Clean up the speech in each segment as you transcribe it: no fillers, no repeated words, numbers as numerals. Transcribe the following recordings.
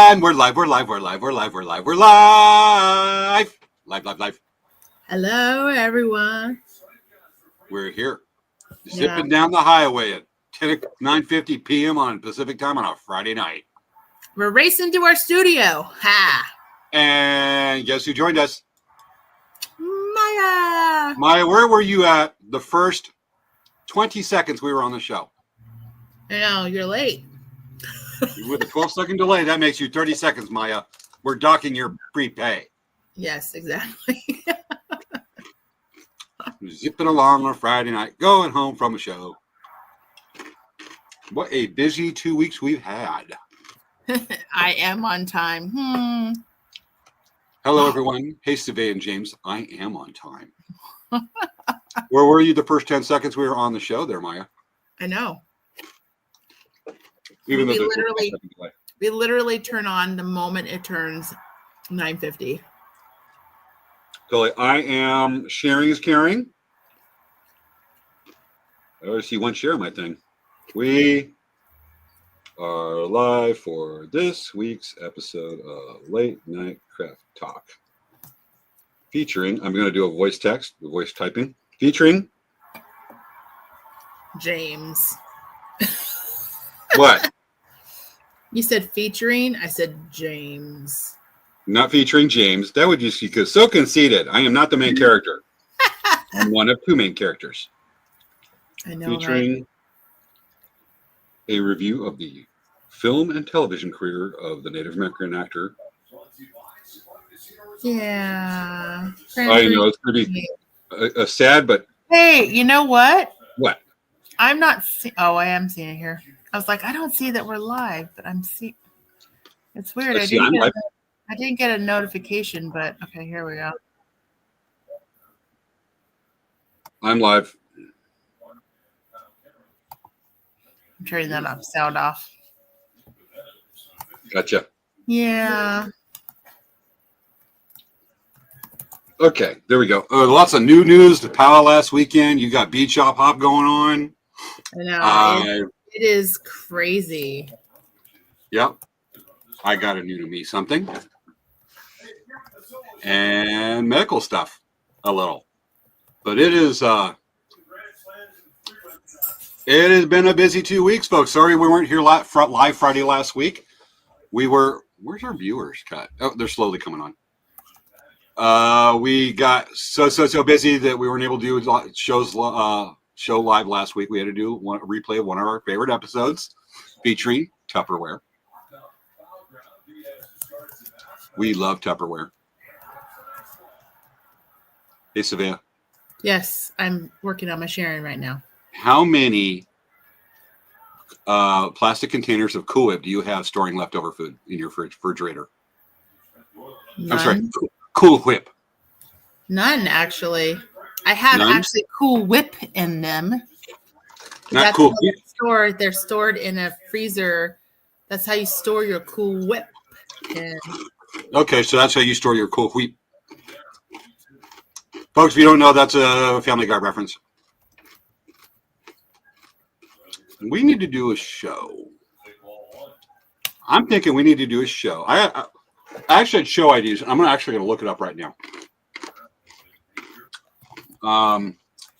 And we're live. Live. Hello, everyone. We're here. Zipping down the highway at 9:50 p.m. on Pacific time on a Friday night. We're racing to our studio. Ha! And guess who joined us? Maya! Maya, where were you at the first 20 seconds we were on the show? No, you're late. With a 12-second delay, that makes you 30 seconds, Maya. We're docking your prepay. Yes, exactly. Zipping along on a Friday night, going home from a show. What a busy 2 weeks we've had. I am on time. Hello, everyone. Hey, Savay and James. I am on time. Where were you the first 10 seconds we were on the show there, Maya? I know. Even we though literally turn on the moment it turns 9:50. So I am sharing is caring. I always see one share on my thing. We are live for this week's episode of Late Night Craft Talk. Featuring, I'm going to do a voice text, the voice typing. Featuring James. What? You said featuring. I said James. Not featuring James. That would just be so conceited. I am not the main character. I'm one of two main characters. I know. Featuring a review of the film and television career of the Native American actor. Yeah. I know it's going to be a sad, but hey, you know what? What? I'm not. I am seeing it here. I was like, I don't see that we're live, but I'm seeing. It's weird. I didn't get a notification, but okay, here we go. I'm live. I'm turning that off. Sound off. Gotcha. Yeah. Okay, there we go. Lots of new news to Powell last weekend. You got Beach Shop Hop going on. I know. It is crazy. Yep. I got a new to me something. And medical stuff a little. But it has been a busy 2 weeks, folks. Sorry we weren't here live Friday last week. Where's our viewers cut? Oh, they're slowly coming on. We got so busy that we weren't able to do show live last week. We had to do a replay of one of our favorite episodes featuring Tupperware. We love Tupperware. Hey, Savannah. Yes, I'm working on my sharing right now. How many plastic containers of Cool Whip do you have storing leftover food in your refrigerator? None. I'm sorry, Cool Whip. None, actually. I have actually Cool Whip in them. Not Cool Whip. They're stored in a freezer. That's how you store your Cool Whip. Okay, so that's how you store your Cool Whip. Folks, if you don't know, that's a Family Guy reference. We need to do a show. I'm thinking we need to do a show. I actually had show ideas. I'm actually going to look it up right now.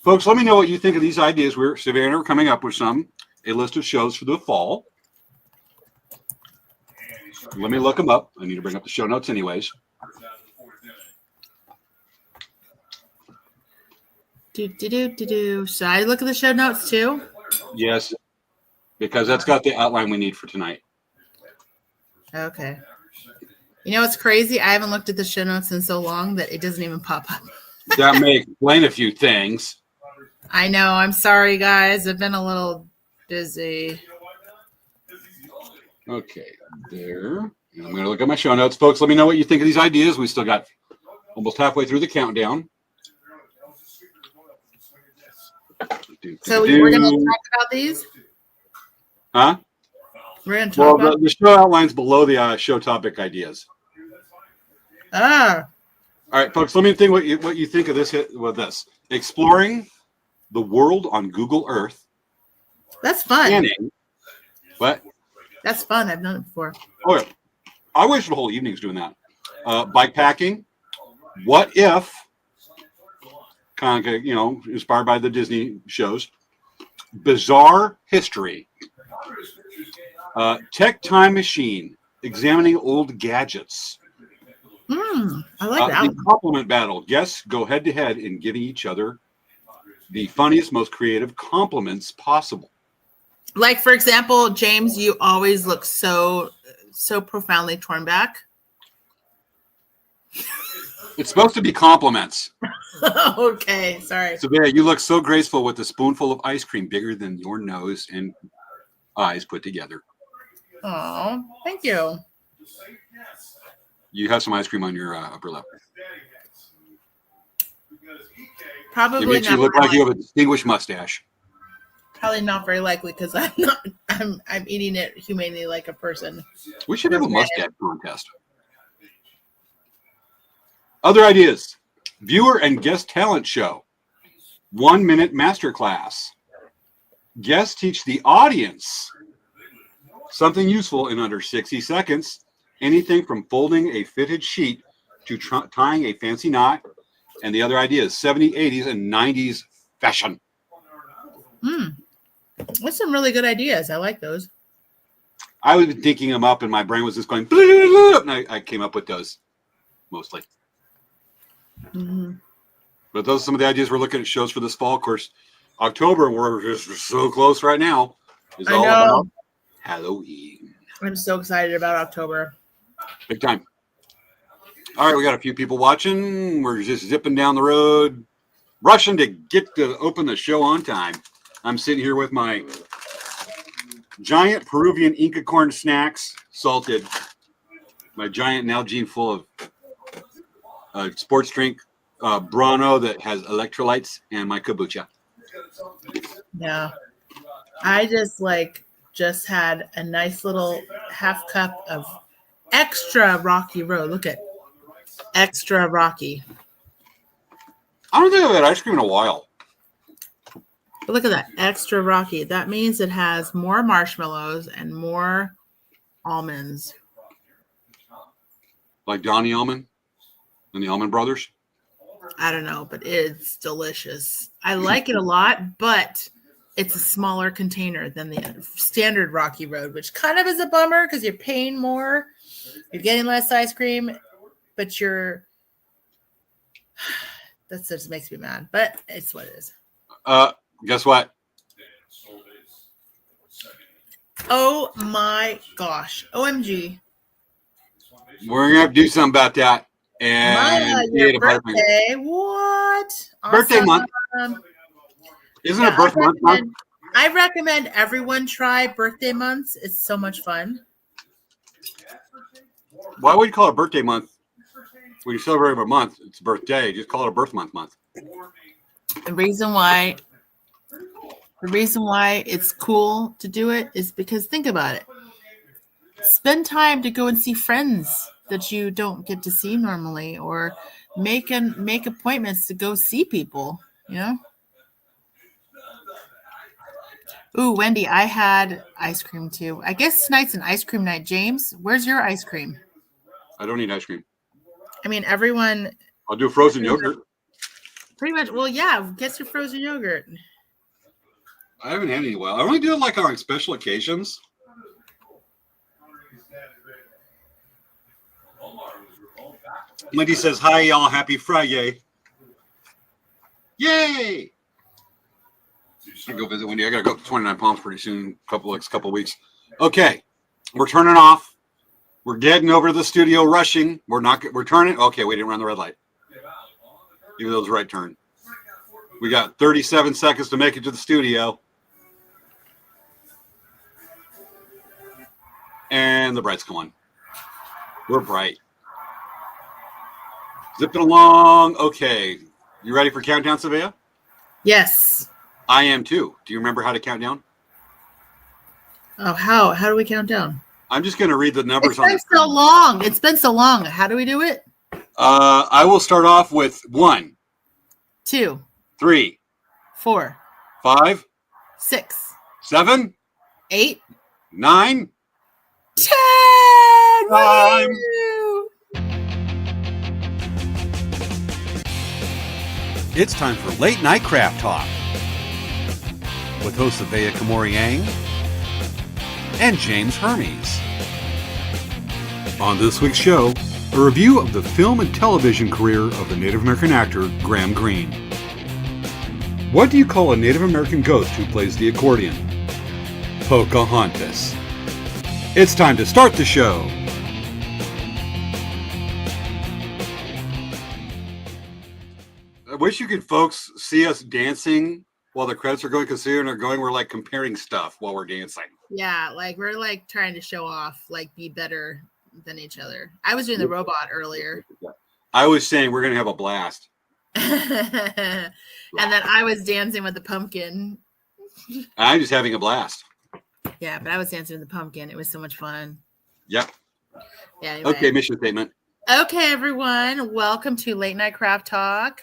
Folks, let me know what you think of these ideas. Savannah, we're coming up with a list of shows for the fall. Let me look them up. I need to bring up the show notes anyways. Should I look at the show notes too? Yes, because that's got the outline we need for tonight. Okay. You know what's crazy? I haven't looked at the show notes in so long that it doesn't even pop up. That may explain a few things. I know. I'm sorry, guys. I've been a little busy. Okay, there. And I'm going to look at my show notes. Folks, let me know what you think of these ideas. We still got almost halfway through the countdown. So we're going to talk about these? Huh? We're going to talk about the show outlines below the show topic ideas. Ah. All right, folks, let me think what you think of this. With this, exploring the world on Google Earth. That's fun. What? That's fun. I've done it before. Oh, yeah. I wish the whole evening's doing that. Bike packing. What if, kind of, inspired by the Disney shows, bizarre history. Tech time machine, examining old gadgets. I like that. The compliment battle. Guests go head to head in giving each other the funniest, most creative compliments possible. Like, for example, James, you always look so profoundly torn back. It's supposed to be compliments. Okay, sorry. So, yeah, you look so graceful with a spoonful of ice cream bigger than your nose and eyes put together. Oh, thank you. You have some ice cream on your upper lip. Probably it makes not. You look like you have a distinguished mustache. Probably not very likely because I'm eating it humanely like a person. We should have a mustache contest. Other ideas: viewer and guest talent show, 1-minute masterclass. Guests teach the audience something useful in under 60 seconds. Anything from folding a fitted sheet to tying a fancy knot, and the other ideas: 70s, 80s, and 90s fashion. That's some really good ideas. I like those. I was thinking them up, and my brain was just going, and I came up with those mostly. Mm-hmm. But those are some of the ideas we're looking at shows for this fall. Of course, October, we're just so close right now, is all about Halloween. I'm so excited about October. Big time. All right, we got a few people watching. We're just zipping down the road, rushing to get to open the show on time. I'm sitting here with my giant Peruvian Inca corn snacks, salted, my giant Nalgene full of sports drink, Brano that has electrolytes, and my kombucha. Yeah. I just had a nice little half cup of extra Rocky Road. Look at extra Rocky. I don't think I've had ice cream in a while. But look at that extra Rocky. That means it has more marshmallows and more almonds. Like Donnie Almond and the Almond Brothers. I don't know, but it's delicious. I like it a lot, but it's a smaller container than the standard Rocky Road, which kind of is a bummer because you're paying more. You're getting less ice cream, but that just makes me mad. But it's what it is. Guess what? Oh my gosh. OMG. We're going to have to do something about that. And your birthday. What? Birthday month. Isn't it birth month? I recommend everyone try birthday months. It's so much fun. Why would you call it birthday month? When you celebrate a month, it's birthday. Just call it a birth month. The reason why it's cool to do it is because think about it. Spend time to go and see friends that you don't get to see normally, or make appointments to go see people, Ooh, Wendy, I had ice cream too. I guess tonight's an ice cream night. James, where's your ice cream? I don't need ice cream. I mean, everyone. I'll do frozen yogurt. Pretty much. Well, yeah, get your frozen yogurt. I haven't had any while. I only do it like on special occasions. Wendy says, hi, y'all. Happy Friday. Yay. I go visit Wendy. I got to go to 29 Palms pretty soon, couple weeks. Okay. We're turning off. We're getting over to the studio, rushing. We're turning. Okay, we didn't run the red light. Even though it was the right turn. We got 37 seconds to make it to the studio. And the bright's going. We're bright. Zipping along. Okay. You ready for countdown, Savia? Yes. I am too. Do you remember how to count down? Oh, how? How do we count down? I'm just going to read the numbers. It's been so long. How do we do it? I will start off with 1, 2, 3, 4, 5, 6, 7, 8, 9, 10. time. Woo! It's time for Late Night Craft Talk with hosts Avea Kamori-Yang and James Hermes. On this week's show, a review of the film and television career of the Native American actor Graham Greene. What do you call a Native American ghost who plays the accordion? Pocahontas. It's time to start the show. I wish you could, folks, see us dancing while the credits are going, because here they're going, we're like comparing stuff while we're dancing. Yeah, like we're like trying to show off, like be better than each other. I was doing the robot earlier. I was saying we're going to have a blast. And then I was dancing with the pumpkin. I'm just having a blast. Yeah, but I was dancing with the pumpkin. It was so much fun. Yep. Yeah. Anyway. Okay, mission statement. Okay, everyone. Welcome to Late Night Craft Talk.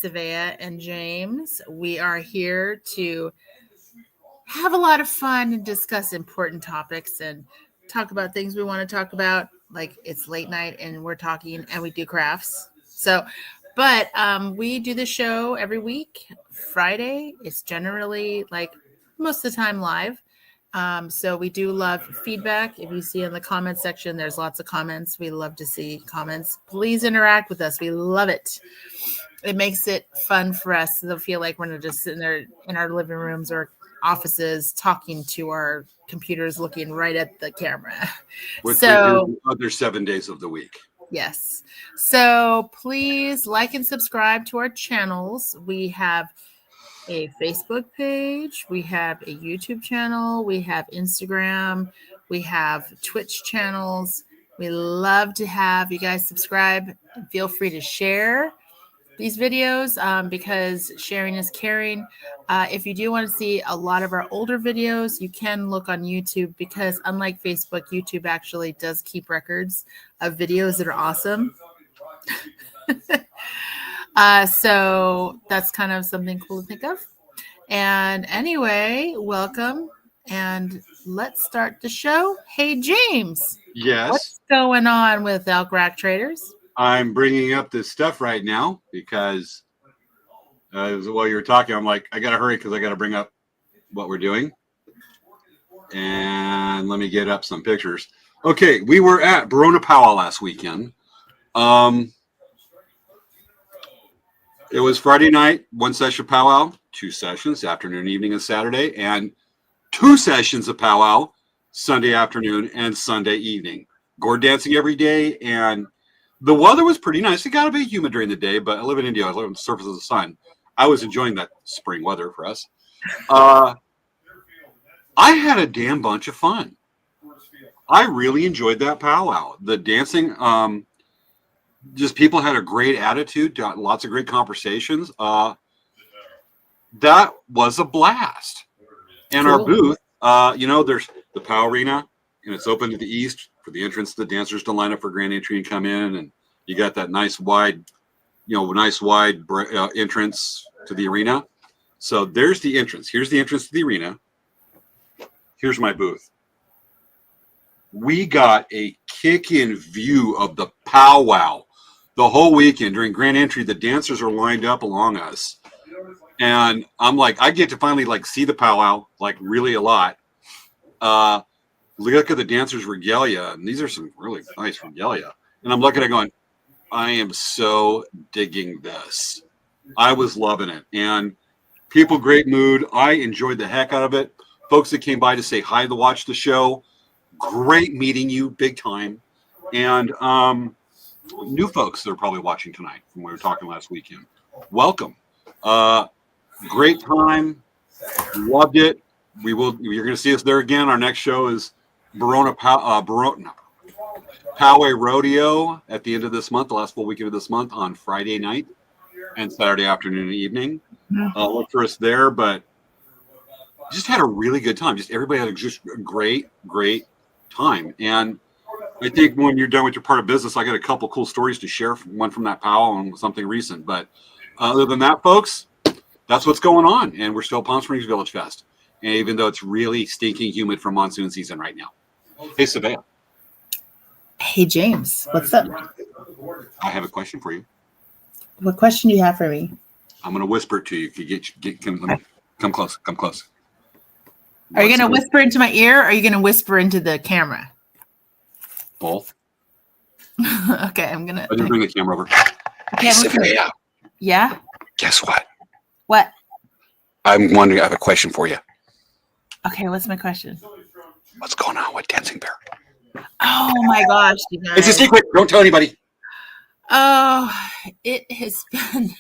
Savea and James. We are here to have a lot of fun and discuss important topics and talk about things we want to talk about. Like it's late night and we're talking and we do crafts. So, but we do the show every week. Friday. It's generally like most of the time live. So we do love feedback. If you see in the comment section, there's lots of comments. We love to see comments. Please interact with us. We love it. It makes it fun for us to feel like we're not just sitting there in our living rooms or offices talking to our computers, looking right at the camera. Which so we do the other 7 days of the week. Yes. So please like and subscribe to our channels. We have a Facebook page. We have a YouTube channel. We have Instagram. We have Twitch channels. We love to have you guys subscribe and feel free to share these videos because sharing is caring. If you do want to see a lot of our older videos, you can look on YouTube because unlike Facebook, YouTube actually does keep records of videos that are awesome. So that's kind of something cool to think of. And anyway, welcome and let's start the show. Hey, James. Yes. What's going on with Elk Rack Traders? I'm bringing up this stuff right now because while you were talking, I'm like, I got to hurry because I got to bring up what we're doing. And let me get up some pictures. Okay, we were at Verona Powwow last weekend. It was Friday night, one session powwow, 2 sessions, afternoon, evening, and Saturday, and 2 sessions of powwow, Sunday afternoon and Sunday evening. Gourd dancing every day, and the weather was pretty nice. It got a bit humid during the day, but I live in India. I live on the surface of the sun. I was enjoying that spring weather for us. I had a damn bunch of fun. I really enjoyed that powwow. The dancing, just people had a great attitude, lots of great conversations. That was a blast. And Cool. our booth, there's the POW Arena, and it's open to the east for the entrance to the dancers to line up for grand entry and come in. And you got that nice wide entrance to the arena. So there's the entrance. Here's the entrance to the arena. Here's my booth. We got a kick-in view of the powwow the whole weekend. During grand entry, the dancers are lined up along us. And I'm like, I get to finally like see the powwow, like really a lot. Look at the dancers' regalia, and these are some really nice regalia. And I'm looking at it going, I am so digging this. I was loving it. And people, great mood. I enjoyed the heck out of it. Folks that came by to say hi to watch the show, great meeting you, big time. And new folks that are probably watching tonight when we were talking last weekend. Welcome. Great time. Loved it. You're going to see us there again. Our next show is Powwow Rodeo at the end of this month, the last full weekend of this month, on Friday night and Saturday afternoon and evening. Look for us there, but just had a really good time. Just everybody had just a great time. And I think when you're done with your part of business, I got a couple cool stories to share, one from that powwow and something recent. But other than that, folks, that's what's going on. And we're still Palm Springs Village Fest. And even though it's really stinking humid for monsoon season right now. Hey, Savannah. Hey, James, what's up? I have a question for you. What question do you have for me? I'm going to whisper it to you. If you come close. Come close. Are you going to whisper into my ear or are you going to whisper into the camera? Both. Okay, I'm going to. Let me bring the camera over. Hey, Sophia. Yeah? Guess what? What? I'm wondering, I have a question for you. Okay, what's my question? What's going on with Dancing Bear? Oh my gosh, you guys. It's a secret. Don't tell anybody. Oh, it has been.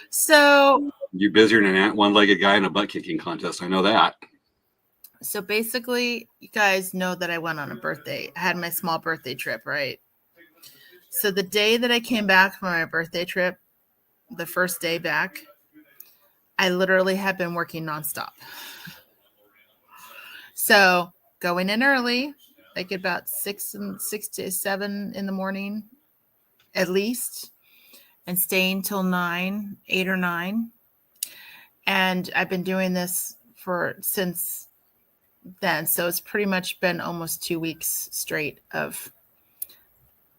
So. You're busier than an one-legged guy in a butt kicking contest. I know that. So basically, you guys know that I went on a birthday. I had my small birthday trip, right? So the day that I came back from my birthday trip, the first day back, I literally had been working nonstop. So going in early, like about 6 to 7 in the morning, at least, and staying till 8 or 9. And I've been doing this since then. So it's pretty much been almost 2 weeks straight of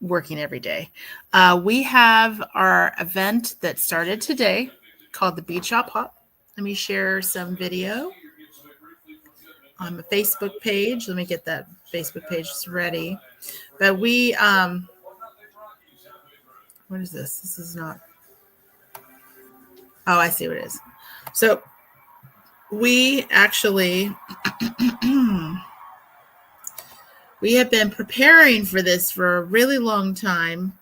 working every day. We have our event that started today called the Beach Shop Hop. Let me share some video on the Facebook page. Let me get that Facebook page ready. But we, what is this? This is not. Oh, I see what it is. So we actually, we have been preparing for this for a really long time.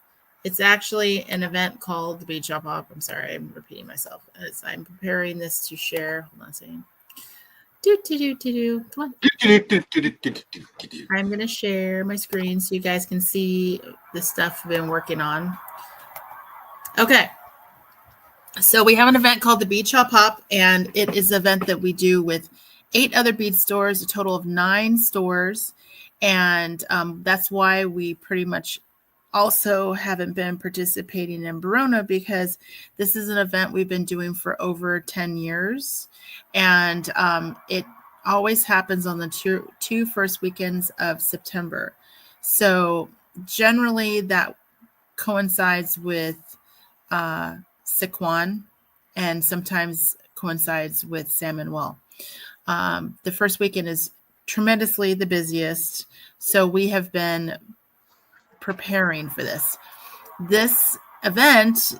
It's actually an event called the Beach Shop Hop. I'm sorry, I'm repeating myself. As I'm preparing this to share. Hold on a second. Come on. I'm going to share my screen so you guys can see the stuff we've been working on. Okay. So we have an event called the Beach Shop Hop, and it is an event that we do with 8 other bead stores, a total of 9 stores. And that's why we pretty much also haven't been participating in Verona, because this is an event we've been doing for over 10 years. And it always happens on the two first weekends of September. So generally that coincides with Sequan, and sometimes coincides with San Manuel. The first weekend is tremendously the busiest. So we have been preparing for this. This event,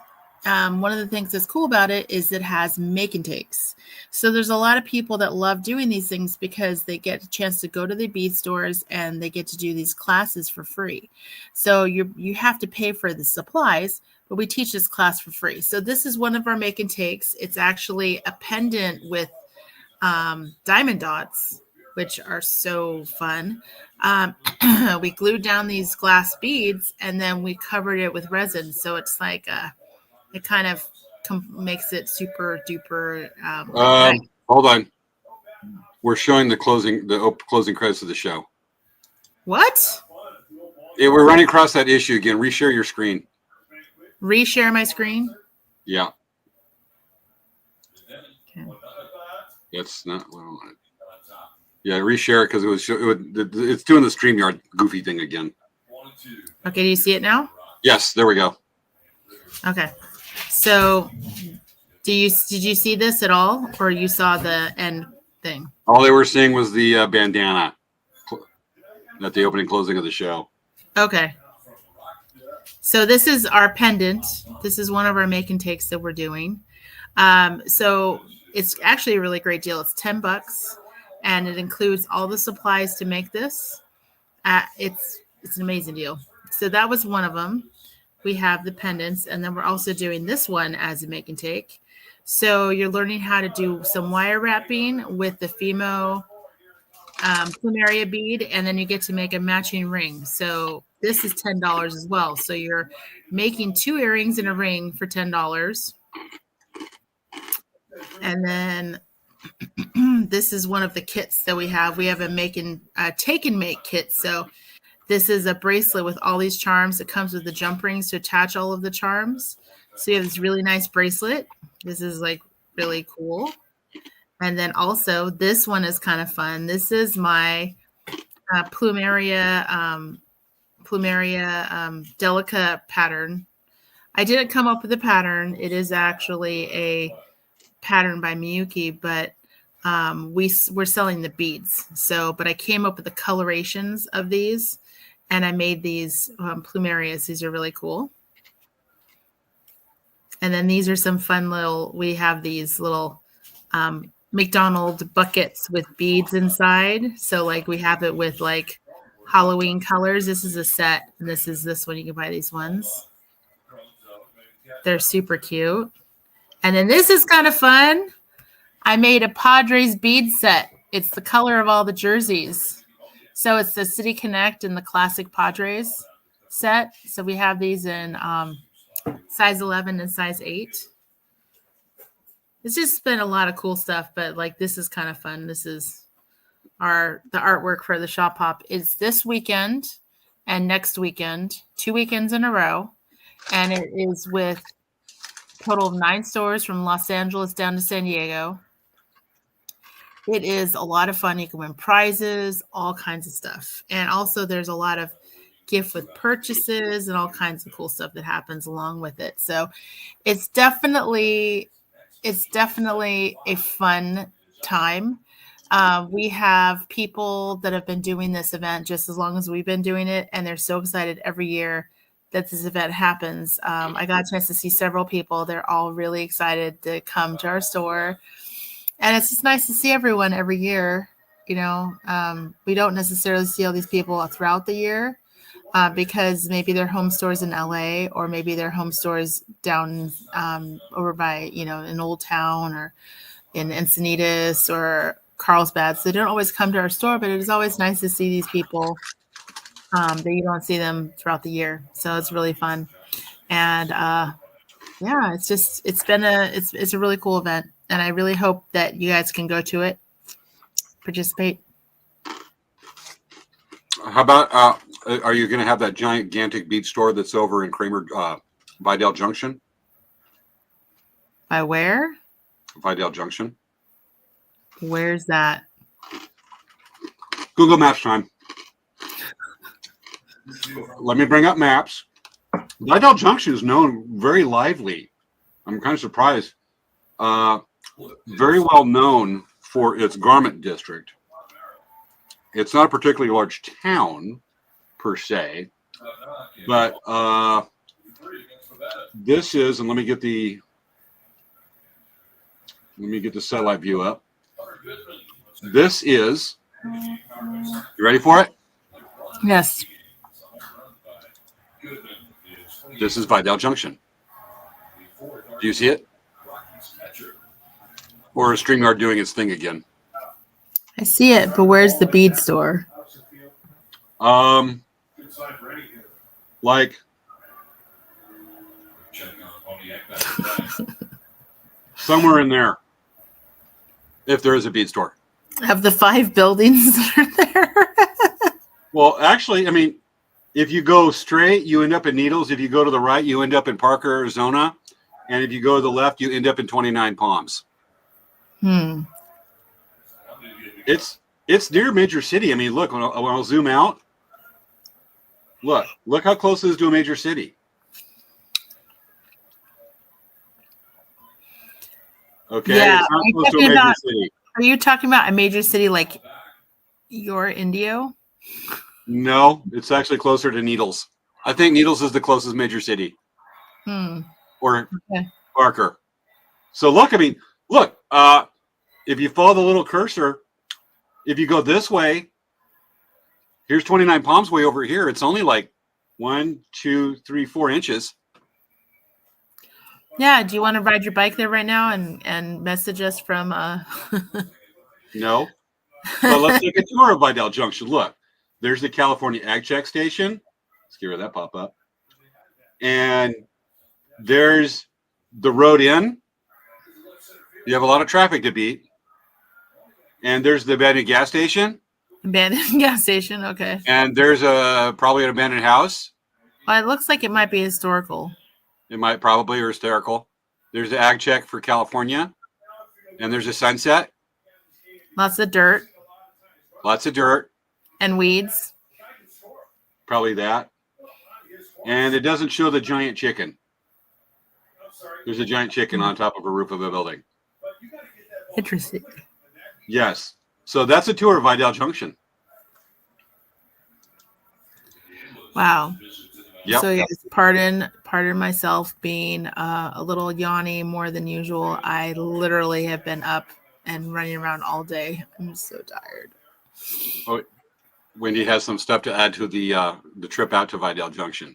one of the things that's cool about it is it has make and takes. So there's a lot of people that love doing these things because they get a chance to go to the bead stores and they get to do these classes for free. So you have to pay for the supplies, but we teach this class for free. So this is one of our make and takes. It's actually a pendant with diamond dots, which are so fun. We glued down these glass beads and then we covered it with resin. So it's like it kind of makes it super duper. Hold on. We're showing the closing credits of the show. What? Yeah, we're running across that issue again. Reshare your screen. Reshare my screen? Yeah. Okay. That's not what I wanted. Yeah, reshare it because it's doing the StreamYard goofy thing again. Okay, do you see it now? Yes, there we go. Okay. So did you see this at all, or you saw the end thing? All they were seeing was the bandana at the opening closing of the show. Okay. So this is our pendant. This is one of our make and takes that we're doing. So it's actually a really great deal. It's $10, and it includes all the supplies to make this. It's an amazing deal. So that was one of them. We have the pendants, and then we're also doing this one as a make and take. So you're learning how to do some wire wrapping with the Fimo plumeria bead, and then you get to make a matching ring. So this is $10 as well. So you're making 2 earrings and a ring for $10. And then this is one of the kits that we have. We have a take and make kit. So this is a bracelet with all these charms. It comes with the jump rings to attach all of the charms. So you have this really nice bracelet. This is like really cool. And then also this one is kind of fun. This is my plumeria plumeria delica pattern. I didn't come up with the pattern. It is actually a pattern by Miyuki, but we're selling the beads. So, but I came up with the colorations of these, and I made these plumerias. These are really cool. And then these are some fun little. We have these little McDonald's buckets with beads inside. So, like, we have it with like Halloween colors. This is a set, and this is this one. You can buy these ones. They're super cute. And then this is kind of fun. I made a Padres bead set. It's the color of all the jerseys. So it's the City Connect and the classic Padres set. So we have these in size 11 and size 8. It's just been a lot of cool stuff, but like this is kind of fun. This is the artwork for the shop hop. It's this weekend and next weekend, 2 weekends in a row. And it is with a total of 9 stores from Los Angeles down to San Diego. It is a lot of fun. You can win prizes, all kinds of stuff. And also there's a lot of gift with purchases and all kinds of cool stuff that happens along with it. So it's definitely a fun time. We have people that have been doing this event just as long as we've been doing it, and they're so excited every year that this event happens. I got a chance to see several people. They're all really excited to come to our store. And it's just nice to see everyone every year. You know, we don't necessarily see all these people throughout the year because maybe their home stores in LA, or maybe their home stores down over by, you know, in Old Town or in Encinitas or Carlsbad. So they don't always come to our store, but it is always nice to see these people that you don't see them throughout the year. So it's really fun. And yeah, it's a really cool event. And I really hope that you guys can go to it, participate. How about, are you going to have that gigantic bead store that's over in Vidal Junction? By where? Vidal Junction. Where's that? Google Maps time. Let me bring up maps. Vidal Junction is known very lively. I'm kind of surprised. Very well known for its garment district. It's not a particularly large town per se, but this is, and let me get the satellite view up. This is, you ready for it? Yes. This is Vidal Junction. Do you see it? Or is StreamYard doing its thing again? I see it, but where's the bead store? Like somewhere in there, if there is a bead store. Of the 5 buildings that are there? Well, actually, I mean, if you go straight, you end up in Needles. If you go to the right, you end up in Parker, Arizona. And if you go to the left, you end up in 29 Palms. It's near a major city. I mean, look, when I'll zoom out, look how close it is to a major city. Okay, yeah, it's not close to a major city. Are you talking about a major city like your Indio? No, it's actually closer to Needles. I think Needles is the closest major city. Or okay. Parker. So look, I mean, look, if you follow the little cursor, if you go this way, here's 29 Palms way over here. It's only like 1, 2, 3, 4 inches. Yeah. Do you want to ride your bike there right now and message us from? No. But let's take a tour of Vidal Junction. Look, there's the California Ag Check Station. Let's get rid of that pop up. And there's the road in. You have a lot of traffic to beat. And there's the abandoned gas station. Abandoned gas station, okay. And there's probably an abandoned house. Well, it looks like it might be historical. It might probably, or hysterical. There's the Ag Check for California. And there's a Sunset. Lots of dirt. Lots of dirt. And weeds. Probably that. And it doesn't show the giant chicken. There's a giant chicken on top of a roof of a building. Interesting. Yes. So that's a tour of Vidal Junction. Wow. Yep. So yes, pardon myself being a little yawny more than usual. I literally have been up and running around all day. I'm so tired. Oh, Wendy has some stuff to add to the trip out to Vidal Junction.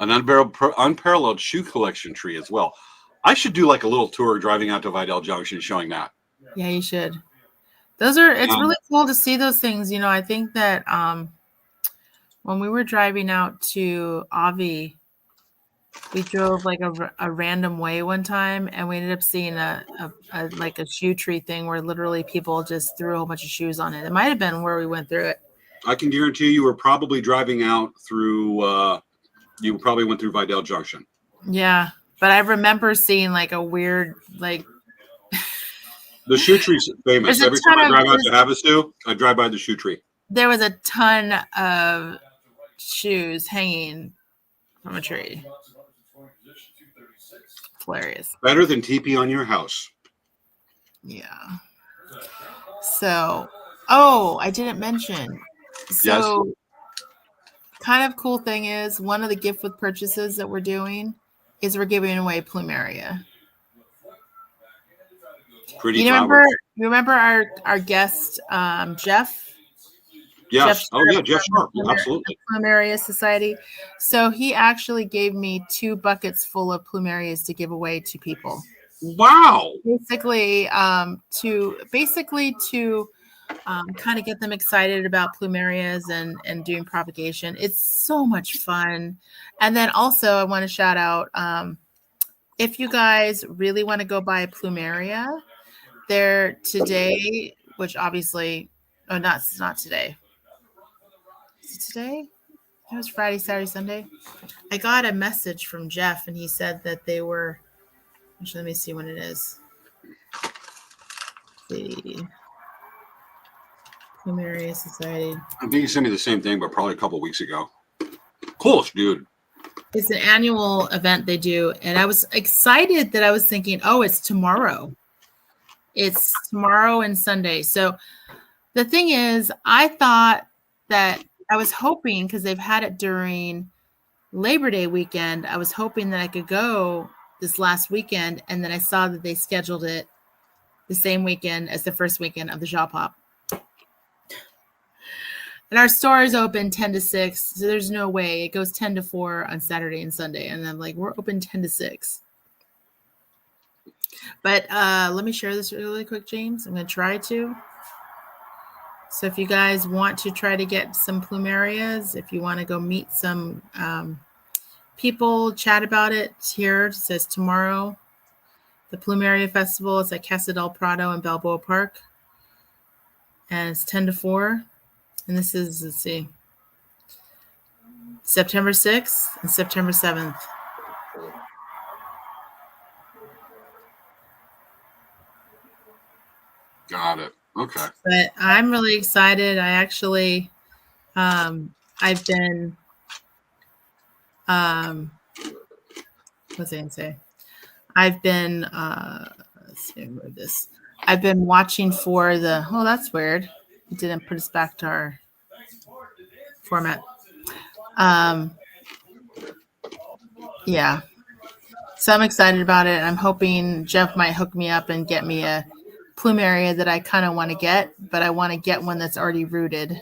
An unparalleled shoe collection tree as well. I should do like a little tour driving out to Vidal Junction showing that. Yeah, you should. It's really cool to see those things. You know, I think that when we were driving out to Avi, we drove like a random way one time, and we ended up seeing a shoe tree thing where literally people just threw a whole bunch of shoes on it. It might have been where we went through it. I can guarantee you were probably driving out through. You probably went through Vidal Junction. Yeah, but I remember seeing like a weird like. The shoe tree's famous. Every time I drive out to Havasu, I drive by the shoe tree. There was a ton of shoes hanging from a tree. It's hilarious. Better than TP on your house. Yeah. So, I didn't mention. So, Yes. kind of cool thing is one of the gift with purchases that we're doing is we're giving away plumeria. Pretty. You remember our guest Jeff? Yes. Jeff Sharp. Absolutely. Plumeria Society. So he actually gave me 2 buckets full of plumerias to give away to people. Wow. Basically, to kind of get them excited about plumerias and doing propagation. It's so much fun. And then also I want to shout out if you guys really want to go buy a plumeria, there today, which obviously, not today. Is it today? It was Friday, Saturday, Sunday. I got a message from Jeff, and he said that they were. Actually, let me see when it is. The Plumeria Society. I think he sent me the same thing, but probably a couple weeks ago. Cool, dude. It's an annual event they do, and I was excited that I was thinking, it's tomorrow. It's tomorrow and Sunday. So the thing is, I thought that I was hoping, because they've had it during Labor Day weekend, I was hoping that I could go this last weekend, and then I saw that they scheduled it the same weekend as the first weekend of the Shop Hop. And our store is open 10 to 6, so there's no way. It goes 10 to 4 on Saturday and Sunday, and I'm like, we're open 10 to 6. But let me share this really quick, James. I'm going to try to. So if you guys want to try to get some plumerias, if you want to go meet some people, chat about it, here it says tomorrow. The Plumeria Festival is at Casa del Prado in Balboa Park. And it's 10 to 4. And this is, let's see, September 6th and September 7th. Got it. Okay. But I'm really excited. I actually, I've been, what's I going to say? I've been, let's see, where this. I've been watching for the, that's weird. It didn't put us back to our format. Yeah. So I'm excited about it. I'm hoping Jeff might hook me up and get me a plumeria that I kind of want to get, but I want to get one that's already rooted,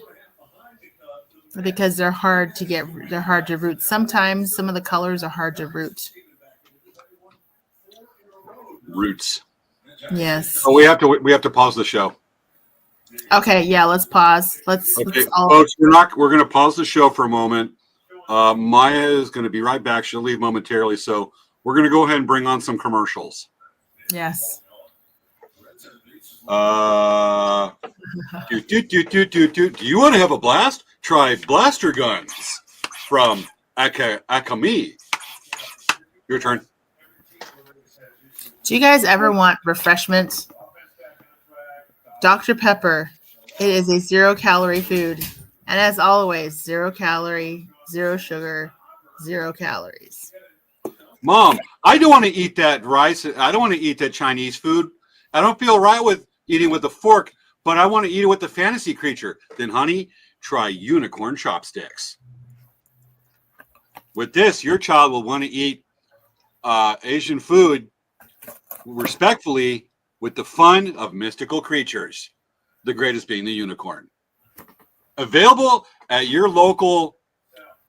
because they're hard to get. They're hard to root. Sometimes some of the colors are hard to root. Roots. Yes. Oh, we have to pause the show. Okay. Yeah. Let's pause. Let's folks. We're going to pause the show for a moment. Maya is going to be right back. She'll leave momentarily, so we're going to go ahead and bring on some commercials. Yes. Do you want to have a blast? Try blaster guns from Akami. Your turn. Do you guys ever want refreshments? Dr. Pepper. It is a 0-calorie food. And as always, 0 calorie, 0 sugar, 0 calories. Mom, I don't want to eat that rice. I don't want to eat that Chinese food. I don't feel right with eating with a fork, but I want to eat it with the fantasy creature. Then, honey, try unicorn chopsticks. With this, your child will want to eat Asian food respectfully with the fun of mystical creatures, the greatest being the unicorn. Available at your local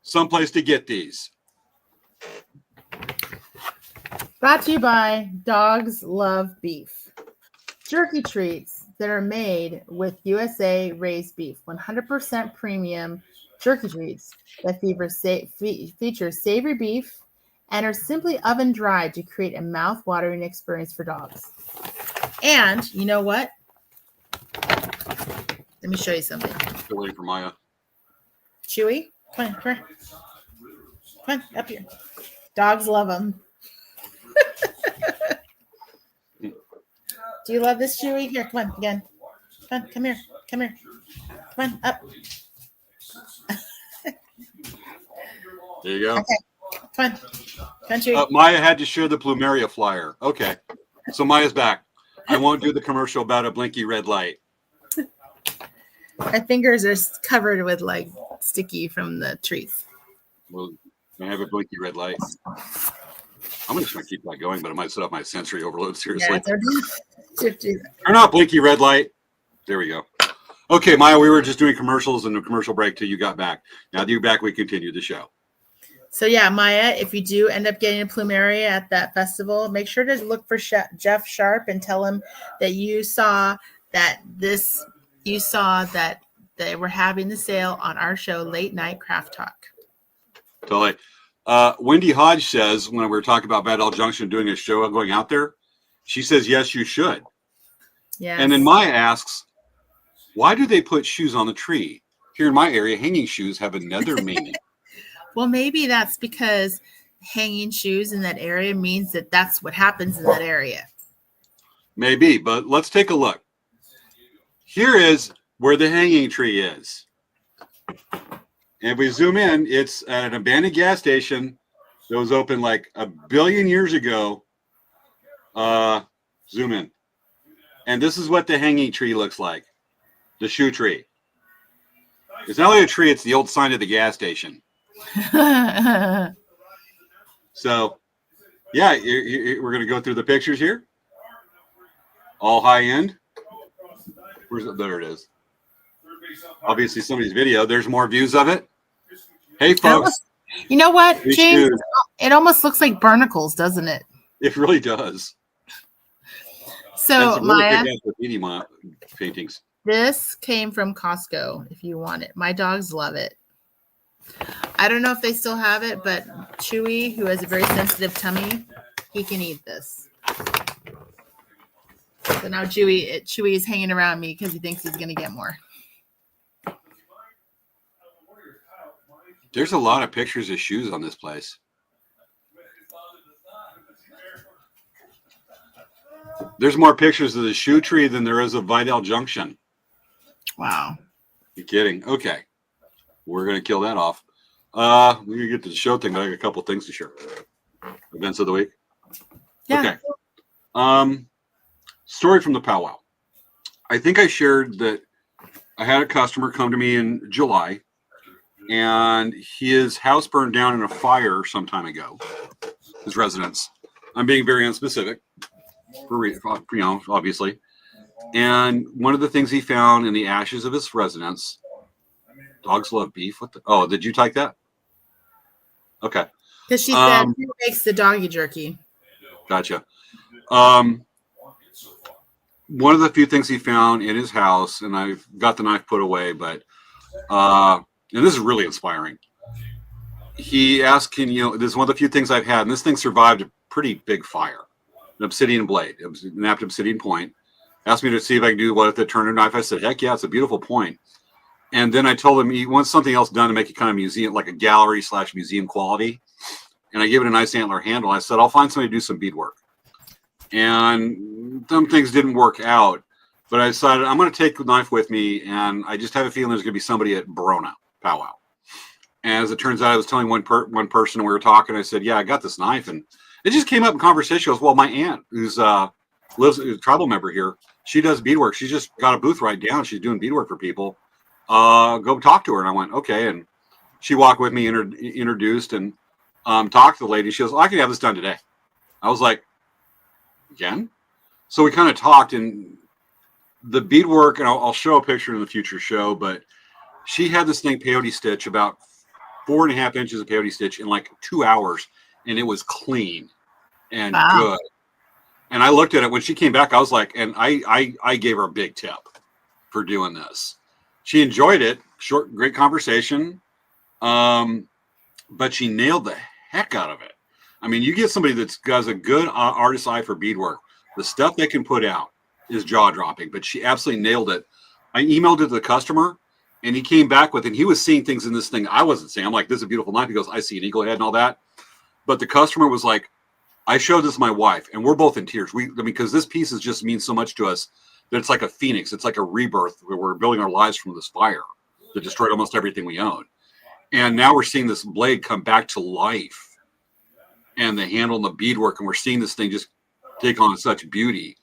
someplace to get these. Brought to you by Dogs Love Beef. Jerky treats that are made with USA raised beef, 100% premium jerky treats that feature savory beef and are simply oven dried to create a mouth-watering experience for dogs. And you know what? Let me show you something. Still waiting for Maya. Chewy, come on, come here. Come on, up here. Dogs love them. Do you love this, Chewy? Here, come on, again. Come here. Come on, up. There you go. Okay, come on, Chewy. Maya had to share the plumeria flyer. Okay, so Maya's back. I won't do the commercial about a blinky red light. My fingers are covered with like sticky from the trees. Well, I have a blinky red light. I'm just going to keep that going, but it might set off my sensory overload. Seriously. Yeah, Turn off blinky red light. There we go. Okay, Maya, we were just doing commercials and a commercial break till you got back. Now that you're back, we continue the show. So yeah, Maya, if you do end up getting a plumeria at that festival, make sure to look for Jeff Sharp and tell him that you saw that they were having the sale on our show, Late Night Craft Talk. Totally. Wendy Hodge says, when we were talking about Bad Elk Junction doing a show going out there, she says, yes, you should. Yeah. And then Maya asks, why do they put shoes on the tree? Here in my area, hanging shoes have another meaning. Well, maybe that's because hanging shoes in that area means that that's what happens in that area. Maybe, but let's take a look. Here is where the hanging tree is. And if we zoom in, it's at an abandoned gas station that was open like 1 billion years ago. Zoom in. And this is what the hanging tree looks like. The shoe tree. It's not only a tree, it's the old sign of the gas station. So, yeah, we're going to go through the pictures here. All high end. There it is. Obviously, somebody's video. There's more views of it. Hey, folks. You know what, James? It almost looks like barnacles, doesn't it? It really does. So, Maya, paintings. This came from Costco. If you want it, my dogs love it. I don't know if they still have it, but Chewy, who has a very sensitive tummy, he can eat this. So now Chewy is hanging around me because he thinks he's going to get more. There's a lot of pictures of shoes on this place. There's more pictures of the shoe tree than there is of Vidal Junction. Wow. You're kidding. Okay. We're going to kill that off. We're going to get to the show thing, but I got a couple things to share. Events of the week. Yeah. Okay. Story from the powwow. I think I shared that I had a customer come to me in July, and his house burned down in a fire some time ago. His residence. I'm being very unspecific, obviously. And one of the things he found in the ashes of his residence. Dogs love beef. Did you type that? Okay. Because she said, who makes the doggy jerky? Gotcha. One of the few things he found in his house, and I've got the knife put away, but and this is really inspiring. He asked, this is one of the few things I've had, and this thing survived a pretty big fire. An obsidian blade. It was an napped obsidian point. Asked me to see if I could do what if it turned a knife. I said, heck yeah, it's a beautiful point. And then I told him he wants something else done to make it kind of museum, like a gallery / museum quality. And I gave it a nice antler handle. I said, I'll find somebody to do some beadwork. And some things didn't work out. But I decided I'm going to take the knife with me. And I just have a feeling there's going to be somebody at Barona powwow. And as it turns out, I was telling one person, and we were talking. I said, "Yeah, I got this knife," and it just came up in conversation. She goes, "Well, my aunt, who's lives a tribal member here, she does beadwork. She's just got a booth right down. She's doing beadwork for people. Go talk to her." And I went, "Okay." And she walked with me, introduced, and talked to the lady. She goes, "I can have this done today." I was like, "Again?" So we kind of talked, and the beadwork, and I'll show a picture in the future show, but she had this thing peyote stitch, about 4.5 inches of peyote stitch in like 2 hours, and it was clean and good. And I looked at it when she came back. I was like, and I gave her a big tip for doing this. She enjoyed it. Short, great conversation. But she nailed the heck out of it. I mean, you get somebody that's got a good artist eye for beadwork. The stuff they can put out is jaw dropping, but she absolutely nailed it. I emailed it to the customer, and he came back with it. And he was seeing things in this thing I wasn't seeing. I'm like, "This is a beautiful knife." He goes, "I see an eagle head and all that." But the customer was like, "I showed this to my wife, and we're both in tears. Because this piece just means so much to us that it's like a phoenix. It's like a rebirth where we're building our lives from this fire that destroyed almost everything we own. And now we're seeing this blade come back to life, and the handle and the beadwork, and we're seeing this thing just take on such beauty."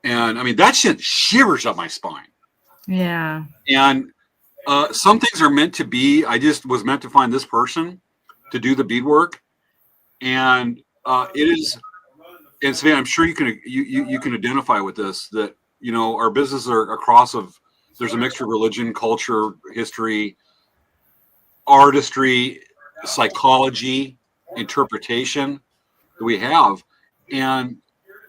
And I mean, that shit shivers up my spine. Yeah. And some things are meant to be. I just was meant to find this person to do the beadwork, and it is. And Savannah, I'm sure you can identify with this. That our businesses are a cross of. There's a mixture of religion, culture, history, artistry, psychology, interpretation that we have, and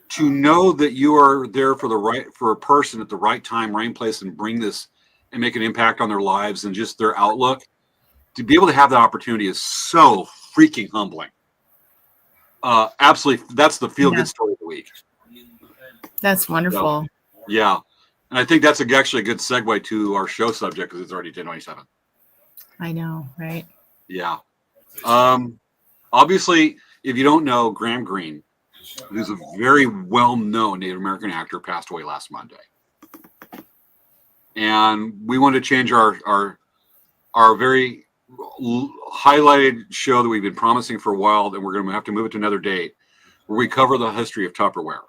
to know that you are there for a person at the right time, right place, and bring this and make an impact on their lives and just their outlook. To be able to have that opportunity is so freaking humbling. Absolutely, that's the feel-good story of the week. That's wonderful. So, yeah, and I think that's actually a good segue to our show subject because it's already 10:27. I know, right? Yeah. Obviously, if you don't know, Graham Greene, who's a very well-known Native American actor, passed away last Monday. And we want to change our very highlighted show that we've been promising for a while, that we're going to have to move it to another date, where we cover the history of Tupperware.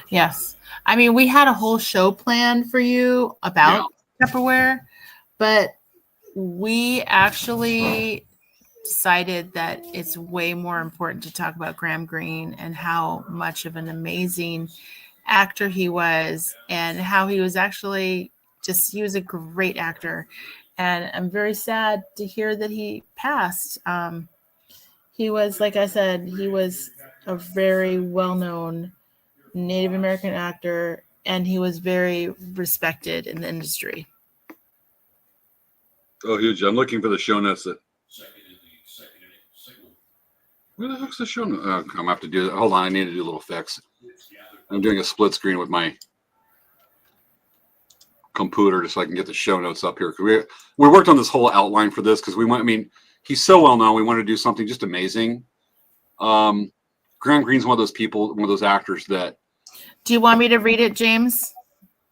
Yes. I mean, we had a whole show planned for you about Tupperware, but we actually decided that it's way more important to talk about Graham Greene and how much of an amazing actor he was, and how he was actually he was a great actor. And I'm very sad to hear that he passed. He was, like I said, he was a very well-known Native American actor, and he was very respected in the industry. Oh, huge. I'm looking for the show notes that. Where the heck's the show notes? I'm going to have to do that. Hold on. I need to do a little fix. I'm doing a split screen with my computer just so I can get the show notes up here. We worked on this whole outline for this because he's so well known. We wanted to do something just amazing. Graham Greene's one of those people, one of those actors that. Do you want me to read it, James?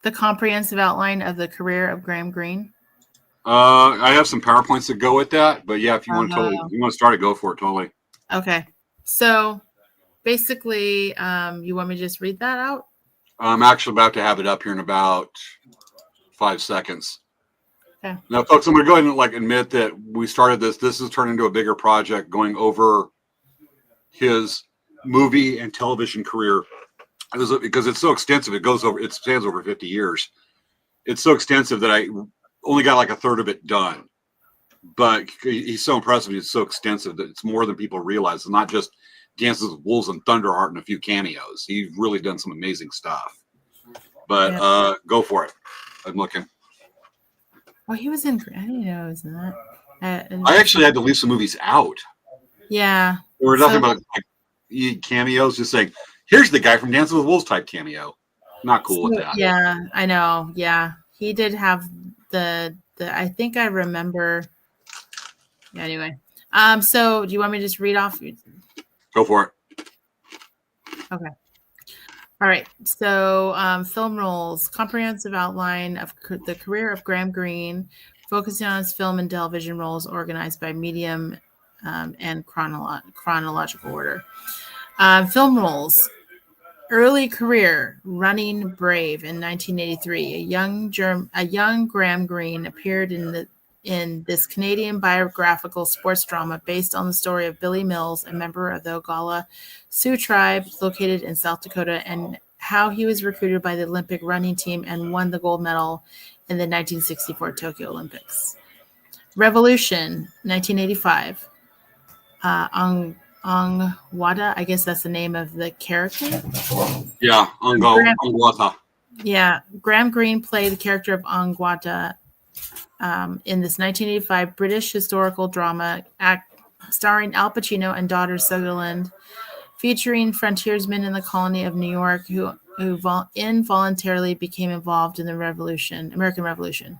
The comprehensive outline of the career of Graham Greene? I have some PowerPoints that go with that, but yeah, if you want to start it, go for it. Totally. Okay. So basically, you want me to just read that out? I'm actually about to have it up here in about 5 seconds. Okay. Now, folks, I'm going to go ahead and admit that we started this. This has turned into a bigger project, going over his movie and television career. Because it's so extensive, it spans over 50 years. It's so extensive that I only got like a third of it done. But he's so impressive. He's so extensive that it's more than people realize. It's not just Dances with Wolves and Thunderheart and a few cameos. He's really done some amazing stuff. But go for it. I'm looking. Oh, he was in. I didn't know he was in that. I actually had to leave some movies out. Yeah. We were talking about cameos, just saying, here's the guy from Dances with Wolves type cameo. Not cool with that. Yeah, I know. Yeah, he did have the. I think I remember. Anyway, so do you want me to just read off? Go for it. Okay. All right. So, film roles, comprehensive outline of the career of Graham Greene, focusing on his film and television roles organized by medium and chronological order. Film roles. Early career: Running Brave in 1983. A young Graham Greene appeared in this Canadian biographical sports drama based on the story of Billy Mills, a member of the Oglala Sioux tribe located in South Dakota, and how he was recruited by the Olympic running team and won the gold medal in the 1964 Tokyo Olympics. Revolution, 1985. Wada, I guess that's the name of the character. Yeah, Angwata. Yeah, Graham Greene played the character of Angwata in this 1985 British historical drama starring Al Pacino and daughter Sutherland, featuring frontiersmen in the colony of New York who involuntarily became involved in the American Revolution.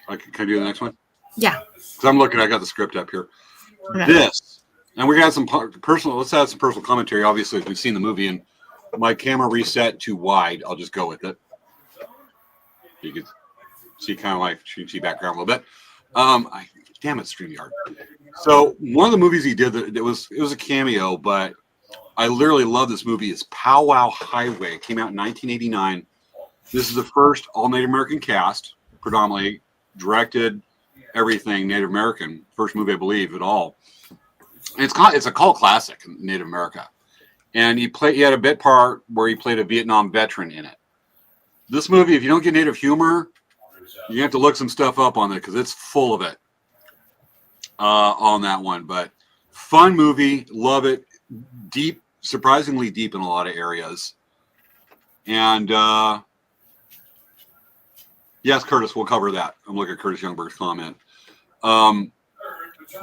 Can I do the next one? Yeah. Because I'm looking, I got the script up here. Okay. This, and we got some personal, let's add some personal commentary. Obviously, if we've seen the movie, and my camera reset to wide, I'll just go with it. You can see kind of like see background a little bit. Damn it, StreamYard. So one of the movies he did it was a cameo, but I literally love this movie. It's Powwow Highway. It came out in 1989. This is the first all Native American cast, predominantly directed, everything Native American. First movie, I believe, at all. And it's a cult classic in Native America. And he had a bit part where he played a Vietnam veteran in it. This movie, if you don't get Native humor, you have to look some stuff up on it because it's full of it on that one. But fun movie, love it. Deep, surprisingly deep in a lot of areas. And yes, Curtis, we'll cover that. I'm looking at Curtis Youngberg's comment.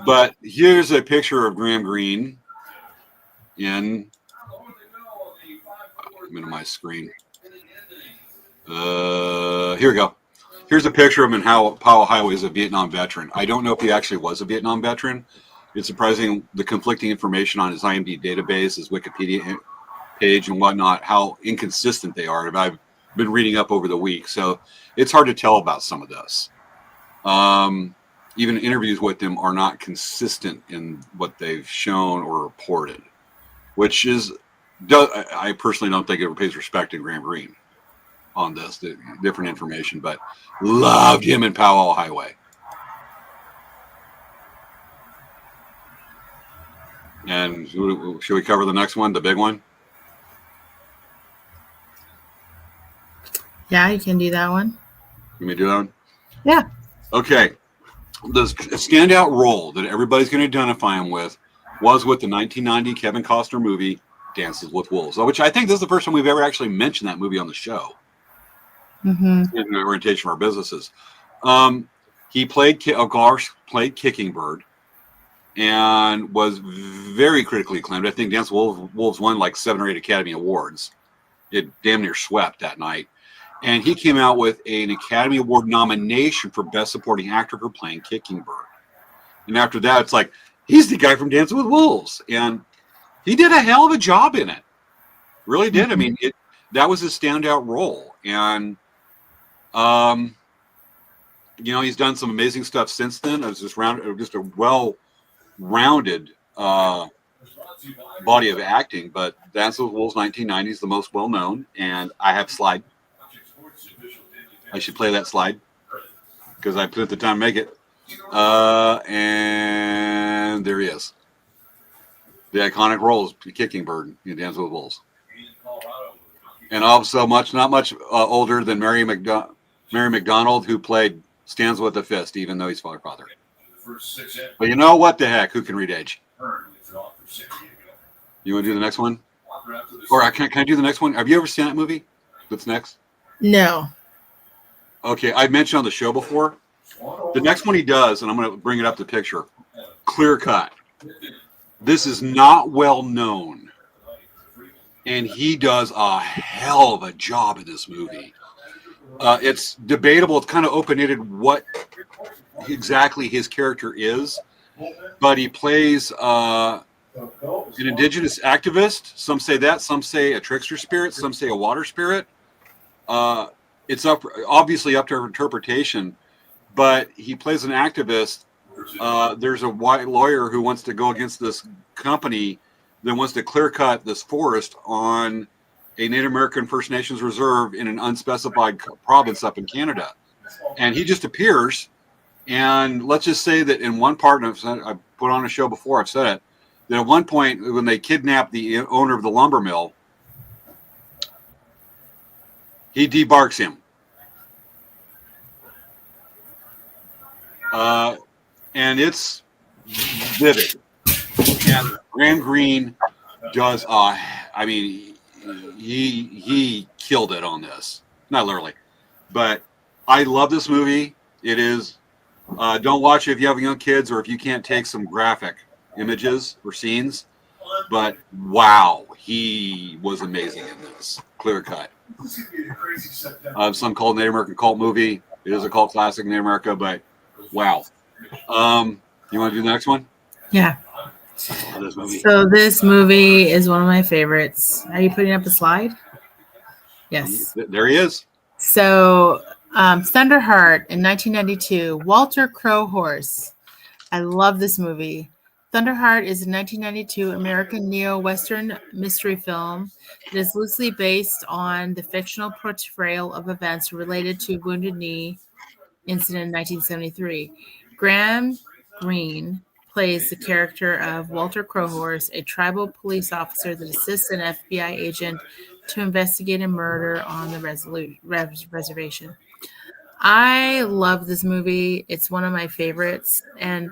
But here's a picture of Graham Greene in minimize screen. Here we go. Here's a picture of him and how Powwow Highway is a Vietnam veteran. I don't know if he actually was a Vietnam veteran. It's surprising the conflicting information on his IMDb database, his Wikipedia page and whatnot, how inconsistent they are. I've been reading up over the week, so it's hard to tell about some of this. Even interviews with them are not consistent in what they've shown or reported, which is, I personally don't think it pays respect to Graham Greene on this, the different information, but loved him in Powwow Highway. And should we cover the next one, the big one? Yeah, you can do that one. Can we do that one? Yeah. Okay. The standout role that everybody's going to identify him with was with the 1990 Kevin Costner movie, Dances with Wolves, which I think this is the first time we've ever actually mentioned that movie on the show. Mm-hmm. In the orientation of our businesses. He played Kicking Bird and was very critically acclaimed. I think Dances with Wolves won like 7 or 8 Academy Awards. It damn near swept that night. And he came out with an Academy Award nomination for Best Supporting Actor for playing Kicking Bird. And after that, it's like, he's the guy from Dancing with Wolves. And he did a hell of a job in it. Really did. Mm-hmm. I mean, that was his standout role. And, he's done some amazing stuff since then. It was just a well-rounded body of acting. But Dancing with Wolves 1990 is the most well-known. And I have a slide. I should play that slide because I put the time to make it. And there he is. The iconic role is Kicking Bird in Dances with Wolves. And also not much older than Mary McDonald, who played Stands with a Fist, even though he's father. But you know what the heck? Who can read age? You want to do the next one? Or can I do the next one? Have you ever seen that movie? That's next? No. Okay, I mentioned on the show before. The next one he does, and I'm going to bring it up the picture, clear cut. This is not well known, and he does a hell of a job in this movie. It's debatable. It's kind of open-ended what exactly his character is, but he plays an indigenous activist. Some say that. Some say a trickster spirit. Some say a water spirit. It's obviously up to her interpretation, but he plays an activist. There's a white lawyer who wants to go against this company that wants to clear cut this forest on a Native American First Nations reserve in an unspecified province up in Canada. And he just appears. And let's just say that in one part, and I've put on a show before, I've said it, that at one point when they kidnapped the owner of the lumber mill, he debarks him. And it's vivid. And Graham Greene does, I mean, he killed it on this. Not literally. But I love this movie. It is, don't watch it if you have young kids or if you can't take some graphic images or scenes. But wow, he was amazing in this. Clear cut. Some called Native American cult movie. It is a cult classic in Native America, but wow. You want to do the next one? Yeah. This movie. So this movie is one of my favorites. Are you putting up a slide? Yes. There he is. So Thunderheart in 1992, Walter Crowhorse. I love this movie. Thunderheart is a 1992 American neo-Western mystery film that is loosely based on the fictional portrayal of events related to Wounded Knee incident in 1973. Graham Greene plays the character of Walter Crowhorse, a tribal police officer that assists an FBI agent to investigate a murder on the reservation. I love this movie. It's one of my favorites, and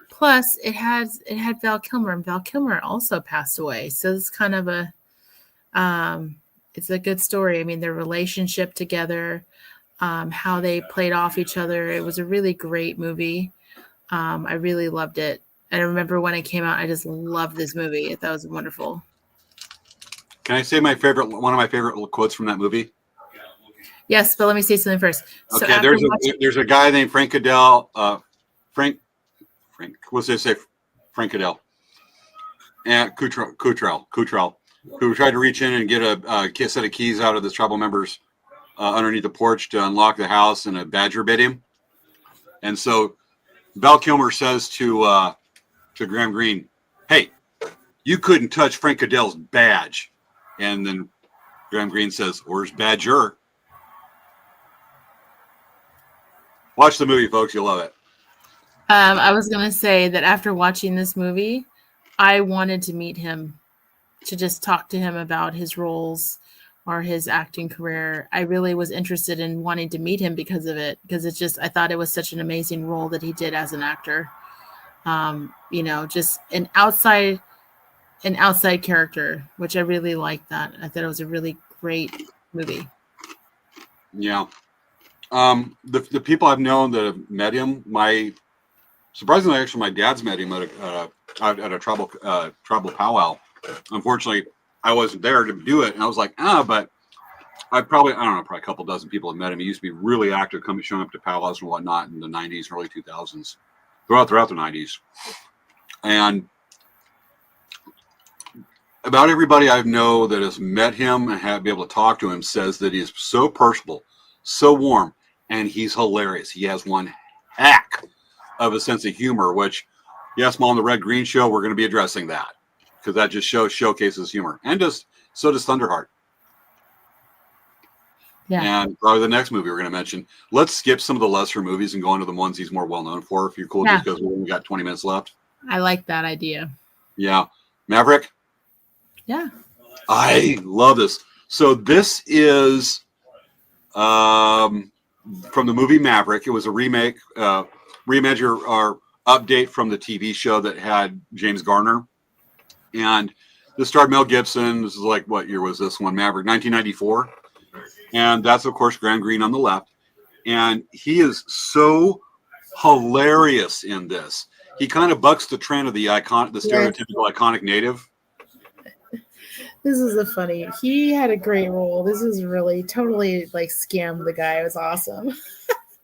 plus it had Val Kilmer, and Val Kilmer also passed away. So it's kind of a it's a good story. I mean, their relationship together, how they played off each other. It was a really great movie. I really loved it. And I remember when it came out, I just loved this movie. I thought it was wonderful. Can I say one of my favorite quotes from that movie? Yes, but let me say something first. So Okay, there's a guy named Frank Cadell. Frank. What's they say? Frank Cadell. And Cottrell, who tried to reach in and get a set of keys out of the tribal members underneath the porch to unlock the house, and a badger bit him. And so Val Kilmer says to Graham Greene, "Hey, you couldn't touch Frank Cadell's badge." And then Graham Greene says, "Where's Badger?" Watch the movie, folks. You'll love it. I was going to say that after watching this movie, I wanted to meet him, to just talk to him about his roles or his acting career. I really was interested in wanting to meet him because of it, because it's just, I thought it was such an amazing role that he did as an actor. Just an outside character, which I really liked that. I thought it was a really great movie. Yeah. The people I've known that have met him, surprisingly, actually, my dad's met him at a tribal powwow. Unfortunately, I wasn't there to do it, and I was like, but probably a couple dozen people have met him. He used to be really active, showing up to powwows and whatnot in the 90s, early 2000s, throughout the 90s. And about everybody I know that has met him and have been able to talk to him says that he is so personable, so warm, and he's hilarious. He has one heck of a sense of humor, which, yes, Mom, the Red Green Show, we're going to be addressing that, because that just showcases humor. And so does Thunderheart. Yeah. And probably the next movie we're going to mention. Let's skip some of the lesser movies and go into the ones he's more well-known for, if you're cool, just because we only got 20 minutes left. I like that idea. Yeah. Maverick? Yeah. I love this. So this is from the movie Maverick. It was a remake, reimagine or update from the TV show that had James Garner. And this starred Mel Gibson. This is like, what year was this one? Maverick, 1994. And that's, of course, Graham Greene on the left. And he is so hilarious in this. He kind of bucks the trend of the stereotypical iconic native. This is he had a great role. This is really totally scammed the guy. It was awesome.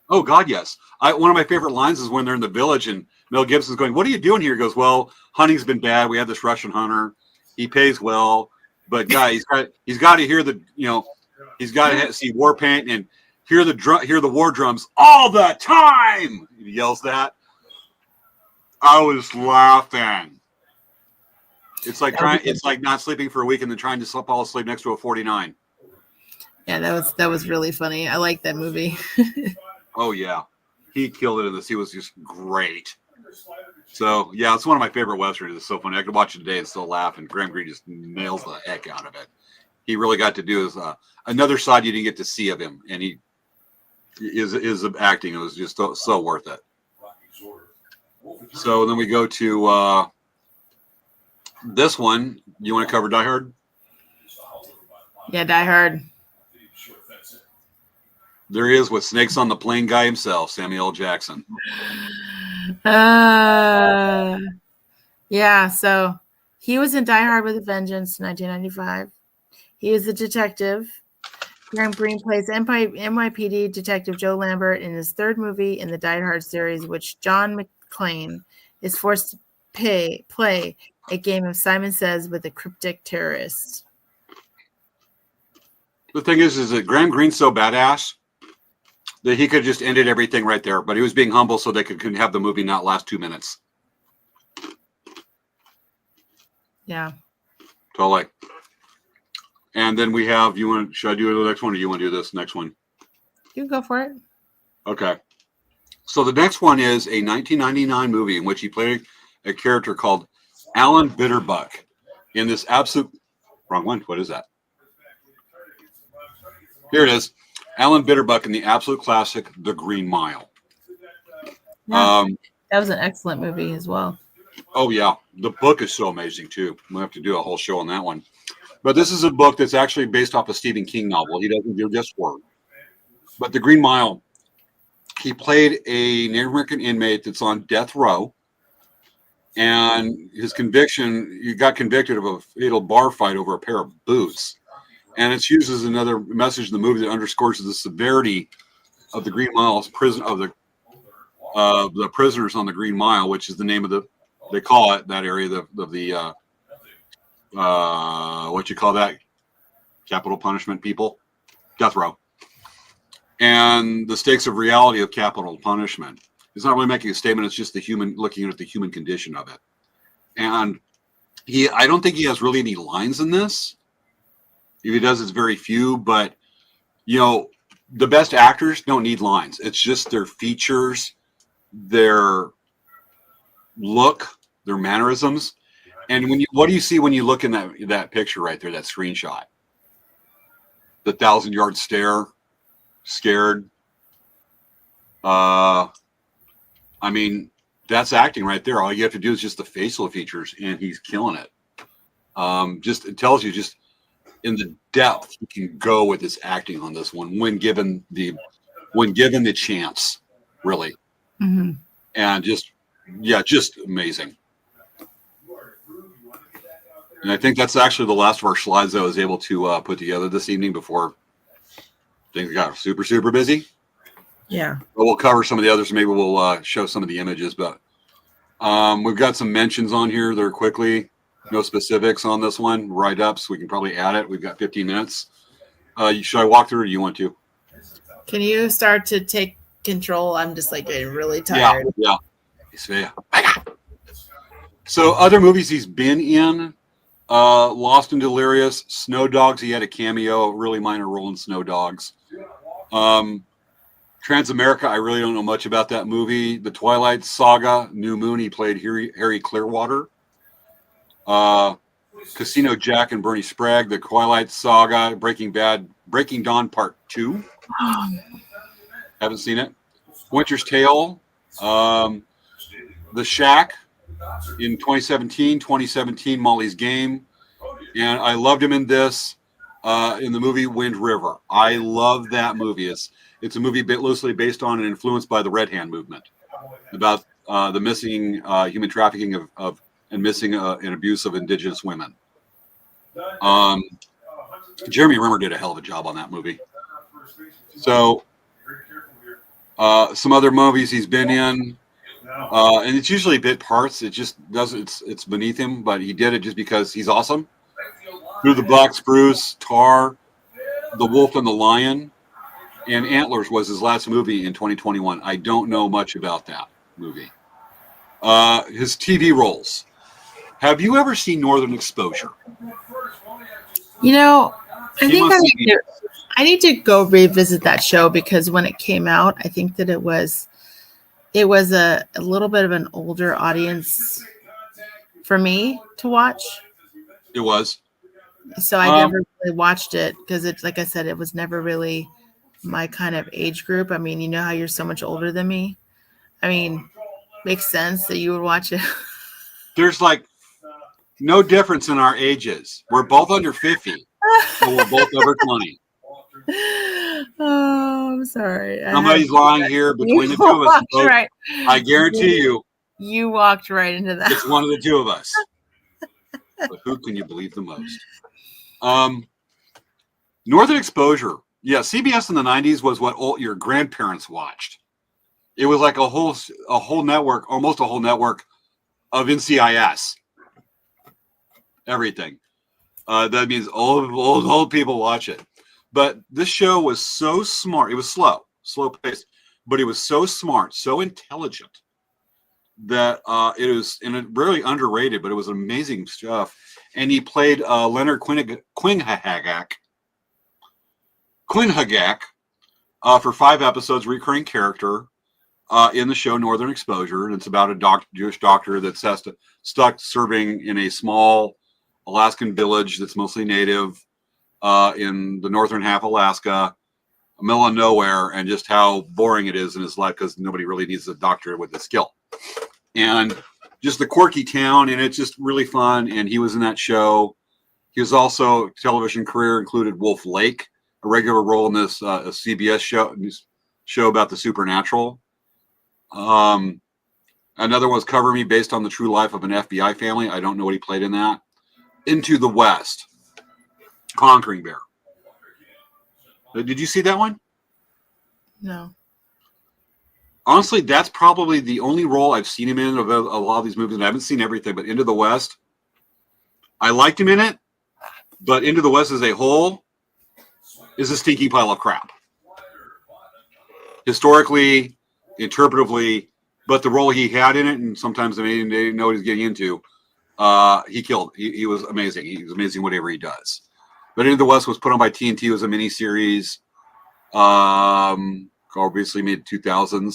Oh God, yes. One of my favorite lines is when they're in the village and Mel Gibson's going, "What are you doing here?" He goes, "Well, hunting's been bad. We have this Russian hunter. He pays well, but guy, he's got to hear he's got to see war paint, and hear the war drums all the time. He yells that. I was laughing. It's like not sleeping for a week and then trying to fall asleep next to a 49. Yeah, that was really funny. I like that movie. Oh yeah, he killed it in this. He was just great. So yeah, it's one of my favorite westerns. It's so funny. I could watch it today and still laugh. And Graham Greene just nails the heck out of it. He really got to do his another side you didn't get to see of him, and his acting. It was just so worth it. So then we go to this one. You want to cover Die Hard? Yeah, Die Hard. There he is with Snakes on the Plane guy himself, Samuel L. Jackson. Yeah, so he was in Die Hard with a Vengeance, 1995. He is a detective. Graham Greene plays NYPD detective Joe Lambert in his third movie in the Die Hard series, which John McClane is forced to play a game of Simon Says with a cryptic terrorist. The thing is that Graham Greene's so badass that he could just ended everything right there, but he was being humble so they could have the movie not last 2 minutes. Yeah. Totally. And then we have, should I do the next one or you want to do this next one? You can go for it. Okay. So the next one is a 1999 movie in which he played a character called Alan Bitterbuck in this wrong one. What is that? Here it is. Alan Bitterbuck in the absolute classic, The Green Mile. Yeah, that was an excellent movie as well. Oh, yeah. The book is so amazing, too. We'll have to do a whole show on that one. But this is a book that's actually based off a Stephen King novel. He doesn't do just word. But The Green Mile, he played a Native American inmate that's on death row. And his conviction, he got convicted of a fatal bar fight over a pair of boots. And it's used as another message in the movie that underscores the severity of the Green Mile's prison of the prisoners on the Green Mile, which is the name of they call it that area of the what you call that, capital punishment people, death row, and the stakes of reality of capital punishment. It's not really making a statement; it's just the human looking at the human condition of it. And I don't think he has really any lines in this. If he does, it's very few. But the best actors don't need lines. It's just their features, their look, their mannerisms. And what do you see when you look in that picture right there, that screenshot? The 1,000-yard stare, scared. I mean, that's acting right there. All you have to do is just the facial features, and he's killing it. It tells you just in the depth he can go with his acting on this one when given the chance, really. Mm-hmm. And just amazing. And I think that's actually the last of our slides I was able to put together this evening before things got super, super busy. Yeah. But we'll cover some of the others. Maybe we'll show some of the images. But we've got some mentions on here there quickly. No specifics on this one. Write-ups. We can probably add it. We've got 15 minutes. Should I walk through or do you want to? Can you start to take control? I'm just getting really tired. Yeah. So other movies he's been in, Lost and Delirious, Snow Dogs. He had a cameo, a really minor role in Snow Dogs. Transamerica, I really don't know much about that movie. The Twilight Saga, New Moon, he played Harry Clearwater. Casino Jack and Bernie Sprague, The Twilight Saga, Breaking Bad, Breaking Dawn Part 2. Haven't seen it. Winter's Tale, The Shack in 2017, Molly's Game. And I loved him in this, in the movie Wind River. I love that movie. It's a movie loosely based on and influenced by the Red Hand movement about the missing human trafficking of and missing and abuse of Indigenous women. Jeremy Renner did a hell of a job on that movie. So some other movies he's been in, and it's usually bit parts. It just doesn't. It's beneath him, but he did it just because he's awesome. Through the Black Spruce, Tar, The Wolf and the Lion, And Antlers was his last movie in 2021. I don't know much about that movie. His TV roles. Have you ever seen Northern Exposure? You know, I Came think on CBS. I need to go revisit that show because when it came out, I think that it was a little bit of an older audience for me to watch. It was. So I never really watched it because it's like I said, it was never really my kind of age group. I mean, you know how you're so much older than me. I mean, makes sense that you would watch it. There's like no difference in our ages. We're both under 50, but we're both over 20. Oh, I'm sorry. Somebody's lying here between the two of us. Right. I guarantee you, you walked right into that. it's one of the two of us. But who can you believe the most? Northern Exposure. Yeah, CBS in the 90s was what all your grandparents watched. It was like a whole network, almost a whole network of NCIS. Everything. That means old people watch it. But this show was so smart. It was slow paced, but it was so smart, so intelligent that it was, and it really underrated, but it was amazing stuff. And he played Leonard Quinhagak for 5 episodes, recurring character in the show Northern Exposure. And it's about a Jewish doctor that's stuck serving in a small Alaskan village that's mostly native in the northern half of Alaska, middle of nowhere, and just how boring it is in his life because nobody really needs a doctor with the skill. And just the quirky town, and it's just really fun. And he was in that show. He was also television career included Wolf Lake, a regular role in this a CBS show about the supernatural. Another one was Cover Me, based on the true life of an FBI family. I don't know what he played in that. Into the West, Conquering Bear. Did you see that one? No. Honestly, that's probably the only role I've seen him in of a lot of these movies. And I haven't seen everything, but Into the West, I liked him in it. But Into the West as a whole is a stinky pile of crap. Historically, interpretively, but the role he had in it, and sometimes they didn't know what he was getting into, he killed. He was amazing. He was amazing whatever he does. But Into the West was put on by TNT. It was a miniseries. Obviously made 2000s.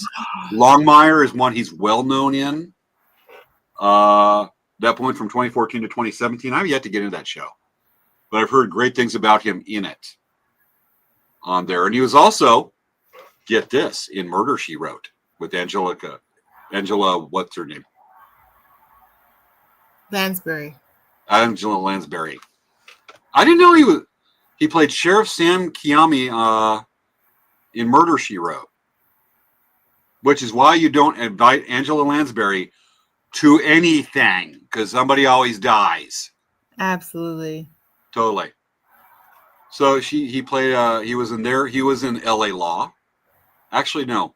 Longmire is one he's well known in. That point from 2014 to 2017. I've yet to get into that show, but I've heard great things about him in it on there. And he was also, get this, in Murder, She Wrote with Angela, what's her name? Lansbury. Angela Lansbury. I didn't know he played Sheriff Sam Kiami in Murder, She Wrote, which is why you don't invite Angela Lansbury to anything, because somebody always dies. Absolutely. Totally. So he played, he was in there. He was in LA Law. Actually, no.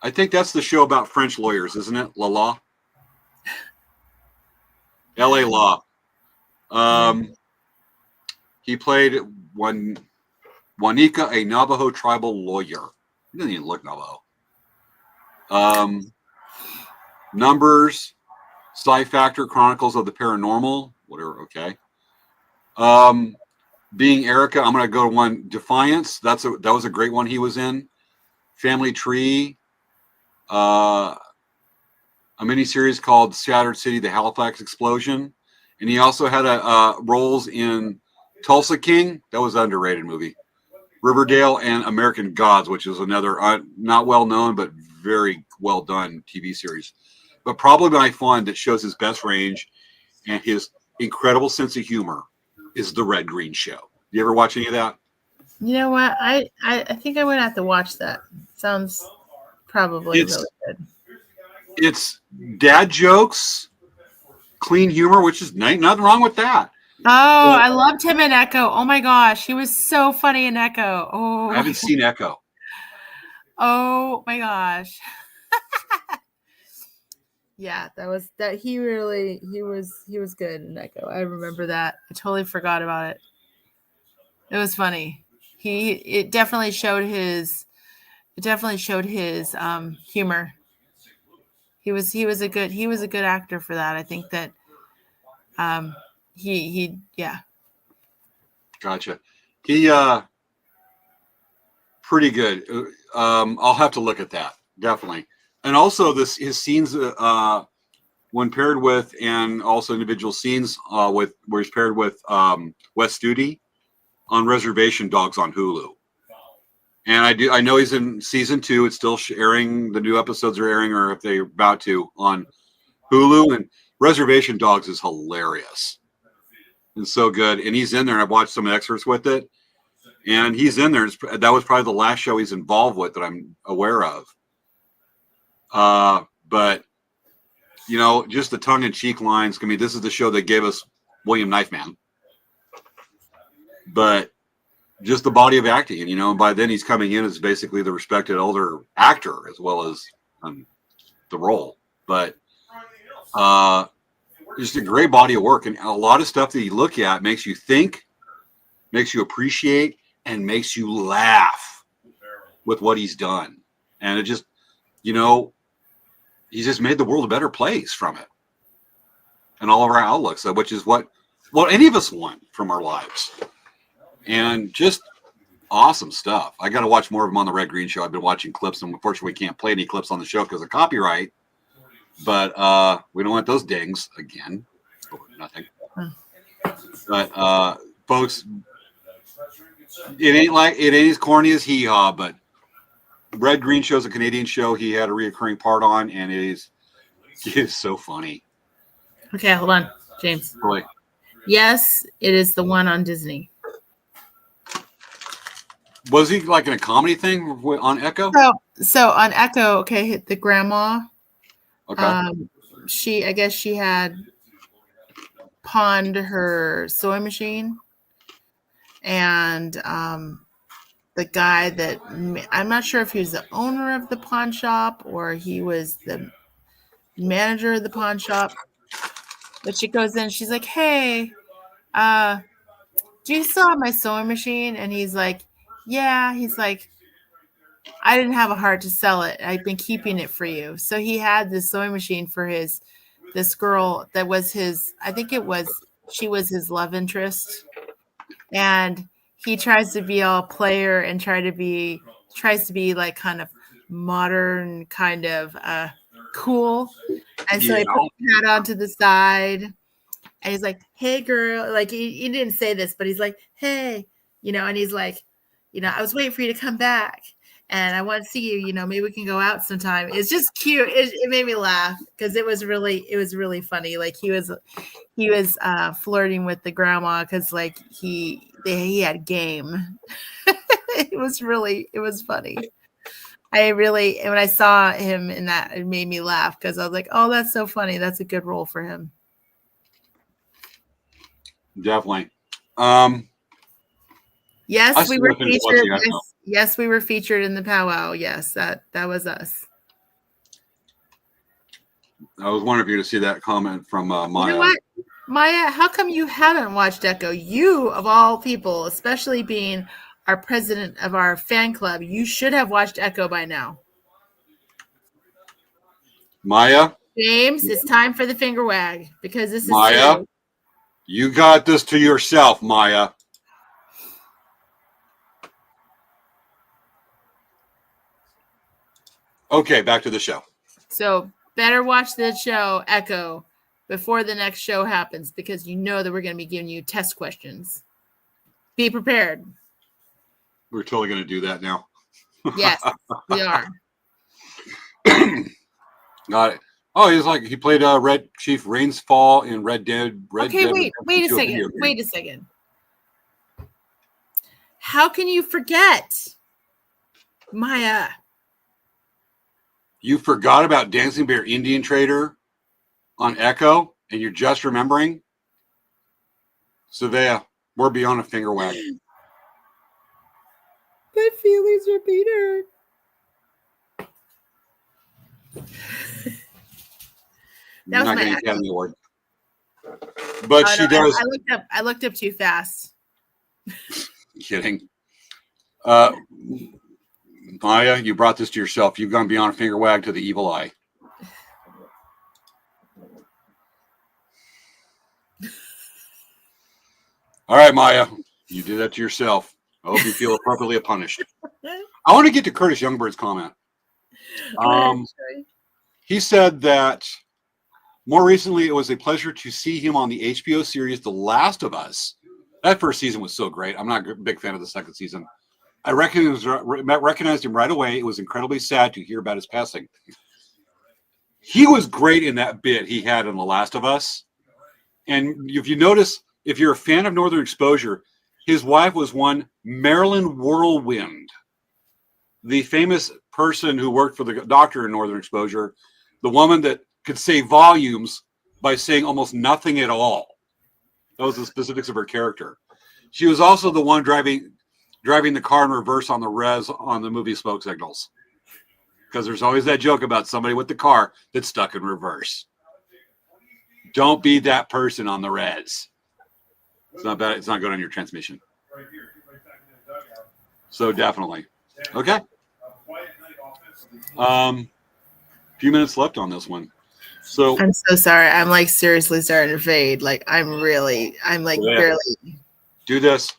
I think that's the show about French lawyers, isn't it? La Law. LA Law. He played Juanica, a Navajo tribal lawyer. He doesn't even look Navajo. Numbers, Psi Factor, Chronicles of the Paranormal, whatever. Okay. Being Erica, I'm going to go to one. Defiance. That was a great one he was in. Family Tree. A miniseries called Shattered City: The Halifax Explosion, and he also had roles in Tulsa King. That was an underrated movie. Riverdale and American Gods, which is another not well known but very well done TV series. But probably my find that shows his best range and his incredible sense of humor is The Red Green Show. You ever watch any of that? You know what? I think I would have to watch that. Sounds probably really good. It's dad jokes, clean humor, which is nothing wrong with that. Oh, I loved him in Echo. Oh my gosh, he was so funny in Echo. Oh, I haven't seen Echo. Oh my gosh. Yeah, he was good in Echo. I remember that. I totally forgot about it. It was funny. It definitely showed his humor. He was a good actor for that. I think that he yeah. Gotcha. He pretty good. I'll have to look at that, definitely. And also his scenes when paired with, and also individual scenes with where he's paired with Wes Studi on Reservation Dogs on Hulu. And I know he's in season 2. It's still airing. The new episodes are airing, or if they're about to, on Hulu. And Reservation Dogs is hilarious and so good. And he's in there. And I've watched some excerpts with it, and he's in there. That was probably the last show he's involved with that I'm aware of. But you know, just the tongue-in-cheek lines. I mean, this is the show that gave us William Knifeman. But just the body of acting, and you know, by then he's coming in as basically the respected older actor as well as the role. But just a great body of work, and a lot of stuff that you look at makes you think, makes you appreciate, and makes you laugh with what he's done. And it just, you know, he's just made the world a better place from it, and all of our outlooks, which is what any of us want from our lives. And just awesome stuff. I got to watch more of him on the Red Green Show. I've been watching clips, and unfortunately, we can't play any clips on the show because of copyright. But we don't want those dings again. Nothing. But folks, it ain't as corny as Hee Haw, but Red Green Show is a Canadian show. He had a reoccurring part on, and it is so funny. Okay, hold on, James. Really? Yes, it is the one on Disney. Was he like in a comedy thing on Echo? So on Echo, okay, the grandma. Okay. I guess she had pawned her sewing machine, and the guy that I'm not sure if he was the owner of the pawn shop or he was the manager of the pawn shop. But she goes in, she's like, "Hey, do you still have my sewing machine?" And he's like, "Yeah." He's like, "I didn't have a heart to sell it. I've been keeping it for you." So he had this sewing machine for this girl that was she was his love interest. And he tries to be all player and tries to be like kind of modern, kind of cool. And so he put his hat onto the side, and he's like, "Hey girl," like he didn't say this, but he's like, "Hey," you know, and he's like, you know, "I was waiting for you to come back, and I want to see you, you know, maybe we can go out sometime." It's just cute. It made me laugh because it was really funny. Like he was flirting with the grandma because like he had game. It was funny. When I saw him in that, it made me laugh because I was like, "Oh, that's so funny. That's a good role for him." Definitely. Yes, we were featured. Yes, we were featured in the powwow. Yes, that was us. I was wondering if you to see that comment from Maya. You know what, Maya? How come you haven't watched Echo? You, of all people, especially being our president of our fan club, you should have watched Echo by now. Maya? James, it's time for the finger wag because this is Maya. serious. You got this to yourself, Maya. Okay, back to the show. So better watch the show Echo before the next show happens because you know that we're going to be giving you test questions. Be prepared. We're totally going to do that now. Yes, we are. Got it. Oh, he played Red Chief Rainsfall in Red Dead. Wait a second. How can you forget, Maya? You forgot about Dancing Bear Indian Trader on Echo, and you're just remembering? Savea, we're beyond a finger wag. My feelings are being hurt. That was my Academy Award. But she does. I looked up too fast. Kidding. Maya, you brought this to yourself. You've gone beyond a finger wag to the evil eye. All right, Maya, you did that to yourself. I hope you feel appropriately punished. I want to get to Curtis Youngbird's comment. He said that more recently, it was a pleasure to see him on the HBO series The Last of Us. That first season was so great. I'm not a big fan of the second season. I recognized him right away. It was incredibly sad to hear about his passing. He was great in that bit he had in The Last of Us. And if you notice, if you're a fan of Northern Exposure, his wife was one Marilyn Whirlwind, the famous person who worked for the doctor in Northern Exposure, the woman that could say volumes by saying almost nothing at all. That was the specifics of her character. She was also the one driving the car in reverse on the res on the movie Smoke Signals. Because there's always that joke about somebody with the car that's stuck in reverse. Don't be that person on the res. It's not bad. It's not good on your transmission. So definitely. Okay. Few minutes left on this one. So I'm so sorry. I'm like seriously starting to fade. Like I'm like barely. Do this.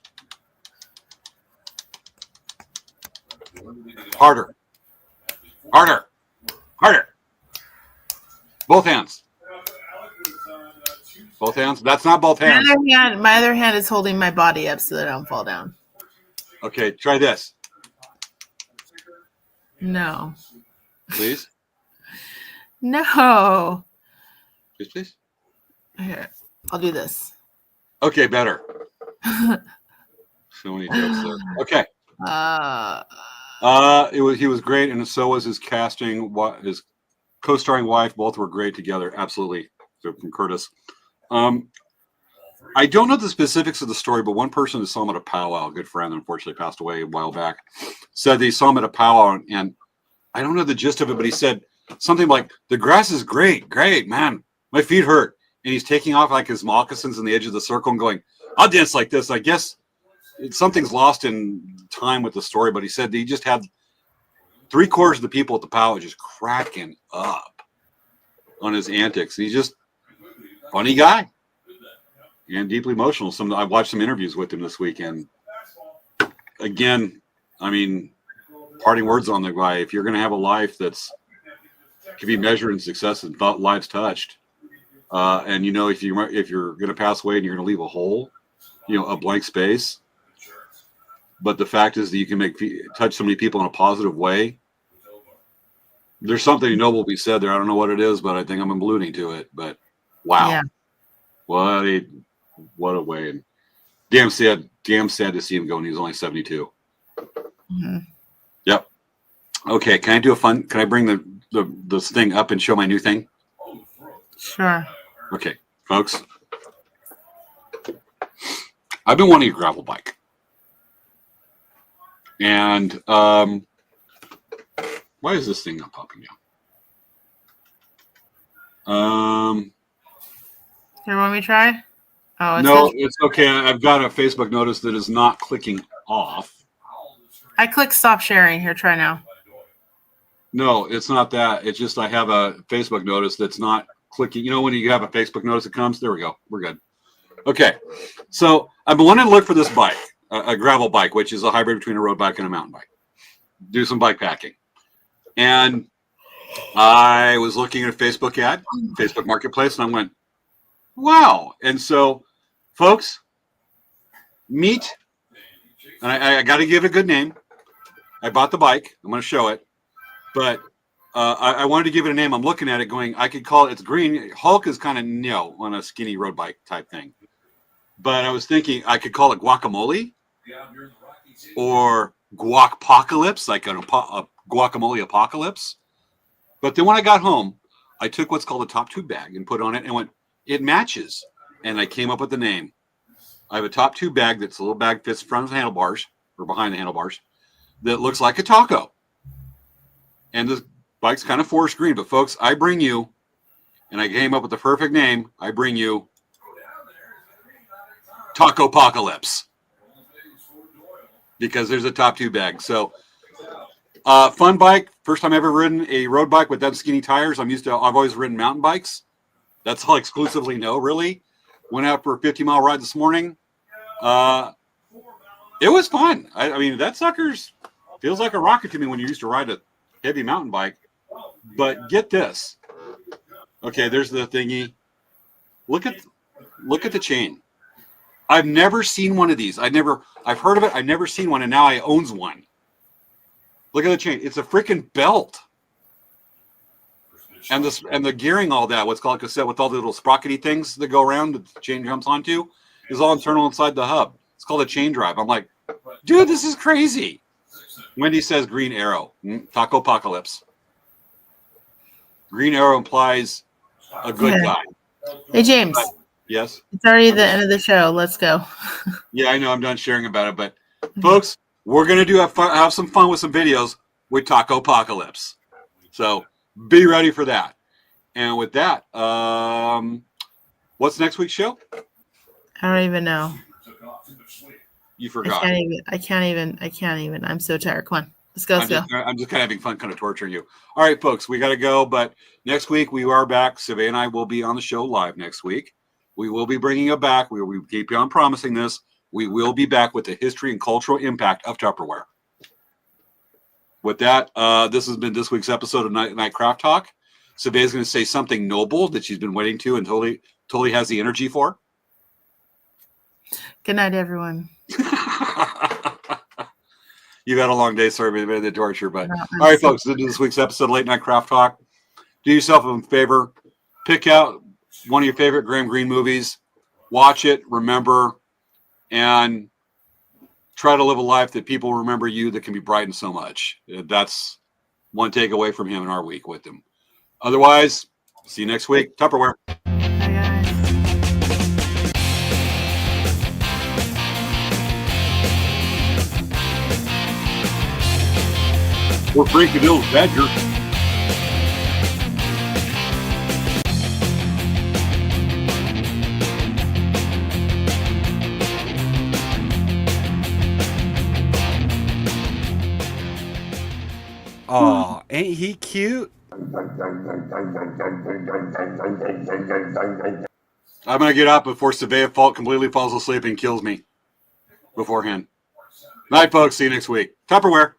Harder. Harder. Harder. Both hands. Both hands. That's not both hands. My other hand is holding my body up so that I don't fall down. Okay, try this. No. Please. No. Please. Here, I'll do this. Okay, better. So many jokes there. Okay. He was great, and so was his casting. His co-starring wife, both were great together. Absolutely. So from Curtis. I don't know the specifics of the story, but one person who saw him at a powwow, a good friend, unfortunately passed away a while back, said they saw him at a powwow, and I don't know the gist of it, but he said something like, "The grass is great, man. My feet hurt." And he's taking off like his moccasins on the edge of the circle and going, "I'll dance like this." I guess something's lost in time with the story, but he said he just had 3/4 of the people at the powwow just cracking up on his antics. He's just funny guy and deeply emotional. I watched some interviews with him this weekend. Again, I mean, parting words on the guy. If you're going to have a life that's can be measured in success and lives touched, and you know, if you're going to pass away and you're going to leave a hole, a blank space. But the fact is that you can touch so many people in a positive way. There's something noble to be said there. I don't know what it is, but I think I'm alluding to it. But wow, yeah. What a way! And damn sad to see him go. And he's only 72. Mm-hmm. Yep. Okay. Can I bring this thing up and show my new thing? Sure. Okay, folks. I've been wanting a gravel bike. And why is this thing not popping down? Here, want me to try? Oh, no, it's okay. I've got a Facebook notice that is not clicking off. I click stop sharing. Here, try now. No, it's not that. It's just I have a Facebook notice that's not clicking. You know when you have a Facebook notice that comes? There we go. We're good. Okay. So I've been wanting to look for this bike. A gravel bike, which is a hybrid between a road bike and a mountain bike. Do some bike packing. And I was looking at a Facebook ad, Facebook Marketplace, and I went, wow. And so, folks, meet, and I got to give it a good name. I bought the bike. I'm going to show it. But I wanted to give it a name. I'm looking at it going, I could call it, it's green. Hulk is kind of on a skinny road bike type thing. But I was thinking I could call it guacamole or guacpocalypse, like a guacamole apocalypse. But then when I got home, I took what's called a top tube bag and put on it and went, it matches. And I came up with the name. I have a top tube bag that's a little bag fits in front of the handlebars or behind the handlebars that looks like a taco. And the bike's kind of forest green. But folks, I bring you, and I came up with the perfect name. I bring you Taco Apocalypse. because there's a top 2 bag. So, fun bike. First time I've ever ridden a road bike with them skinny tires. I've always ridden mountain bikes. That's all I exclusively know, really. Went out for a 50-mile ride this morning. It was fun. I mean, that sucker's feels like a rocket to me when you used to ride a heavy mountain bike. But get this. Okay, there's the thingy. Look at the chain. I've never seen one of these. I've heard of it. I've never seen one, and now I owns one. Look at the chain. It's a freaking belt. And the gearing, all that, what's called a cassette with all the little sprockety things that go around that the chain jumps onto, is all internal inside the hub. It's called a chain drive. I'm like, dude, this is crazy. Wendy says Green Arrow. Taco Apocalypse. Green Arrow implies a good guy. Hey, James. But, yes? It's already the end of the show. Let's go. Yeah, I know. I'm done sharing about it. But, folks, we're going to have some fun with some videos with Taco Apocalypse. So, be ready for that. And with that, what's next week's show? I don't even know. You forgot. I can't even. I'm so tired. Come on. Let's go. I'm just kind of having fun kind of torturing you. All right, folks, we got to go. But next week we are back. Savannah and I will be on the show live next week. We will be bringing it back. We will keep on promising this. We will be back with the history and cultural impact of Tupperware. With that, this has been this week's episode of Night Craft Talk. Savannah's going to say something noble that she's been waiting to and totally has the energy for. Good night, everyone. You've had a long day. Sorry about the torture. But all right, folks, this is this week's episode of Late Night Craft Talk. Do yourself a favor. Pick out one of your favorite Graham Greene movies. Watch it, remember, and try to live a life that people remember you that can be brightened so much. That's one takeaway from him in our week with him. Otherwise, see you next week. Tupperware. Bye, guys. We're Frankie Bill's Badger. Oh, ain't he cute? I'm going to get up before Savea completely falls asleep and kills me beforehand. Night, folks. See you next week. Tupperware.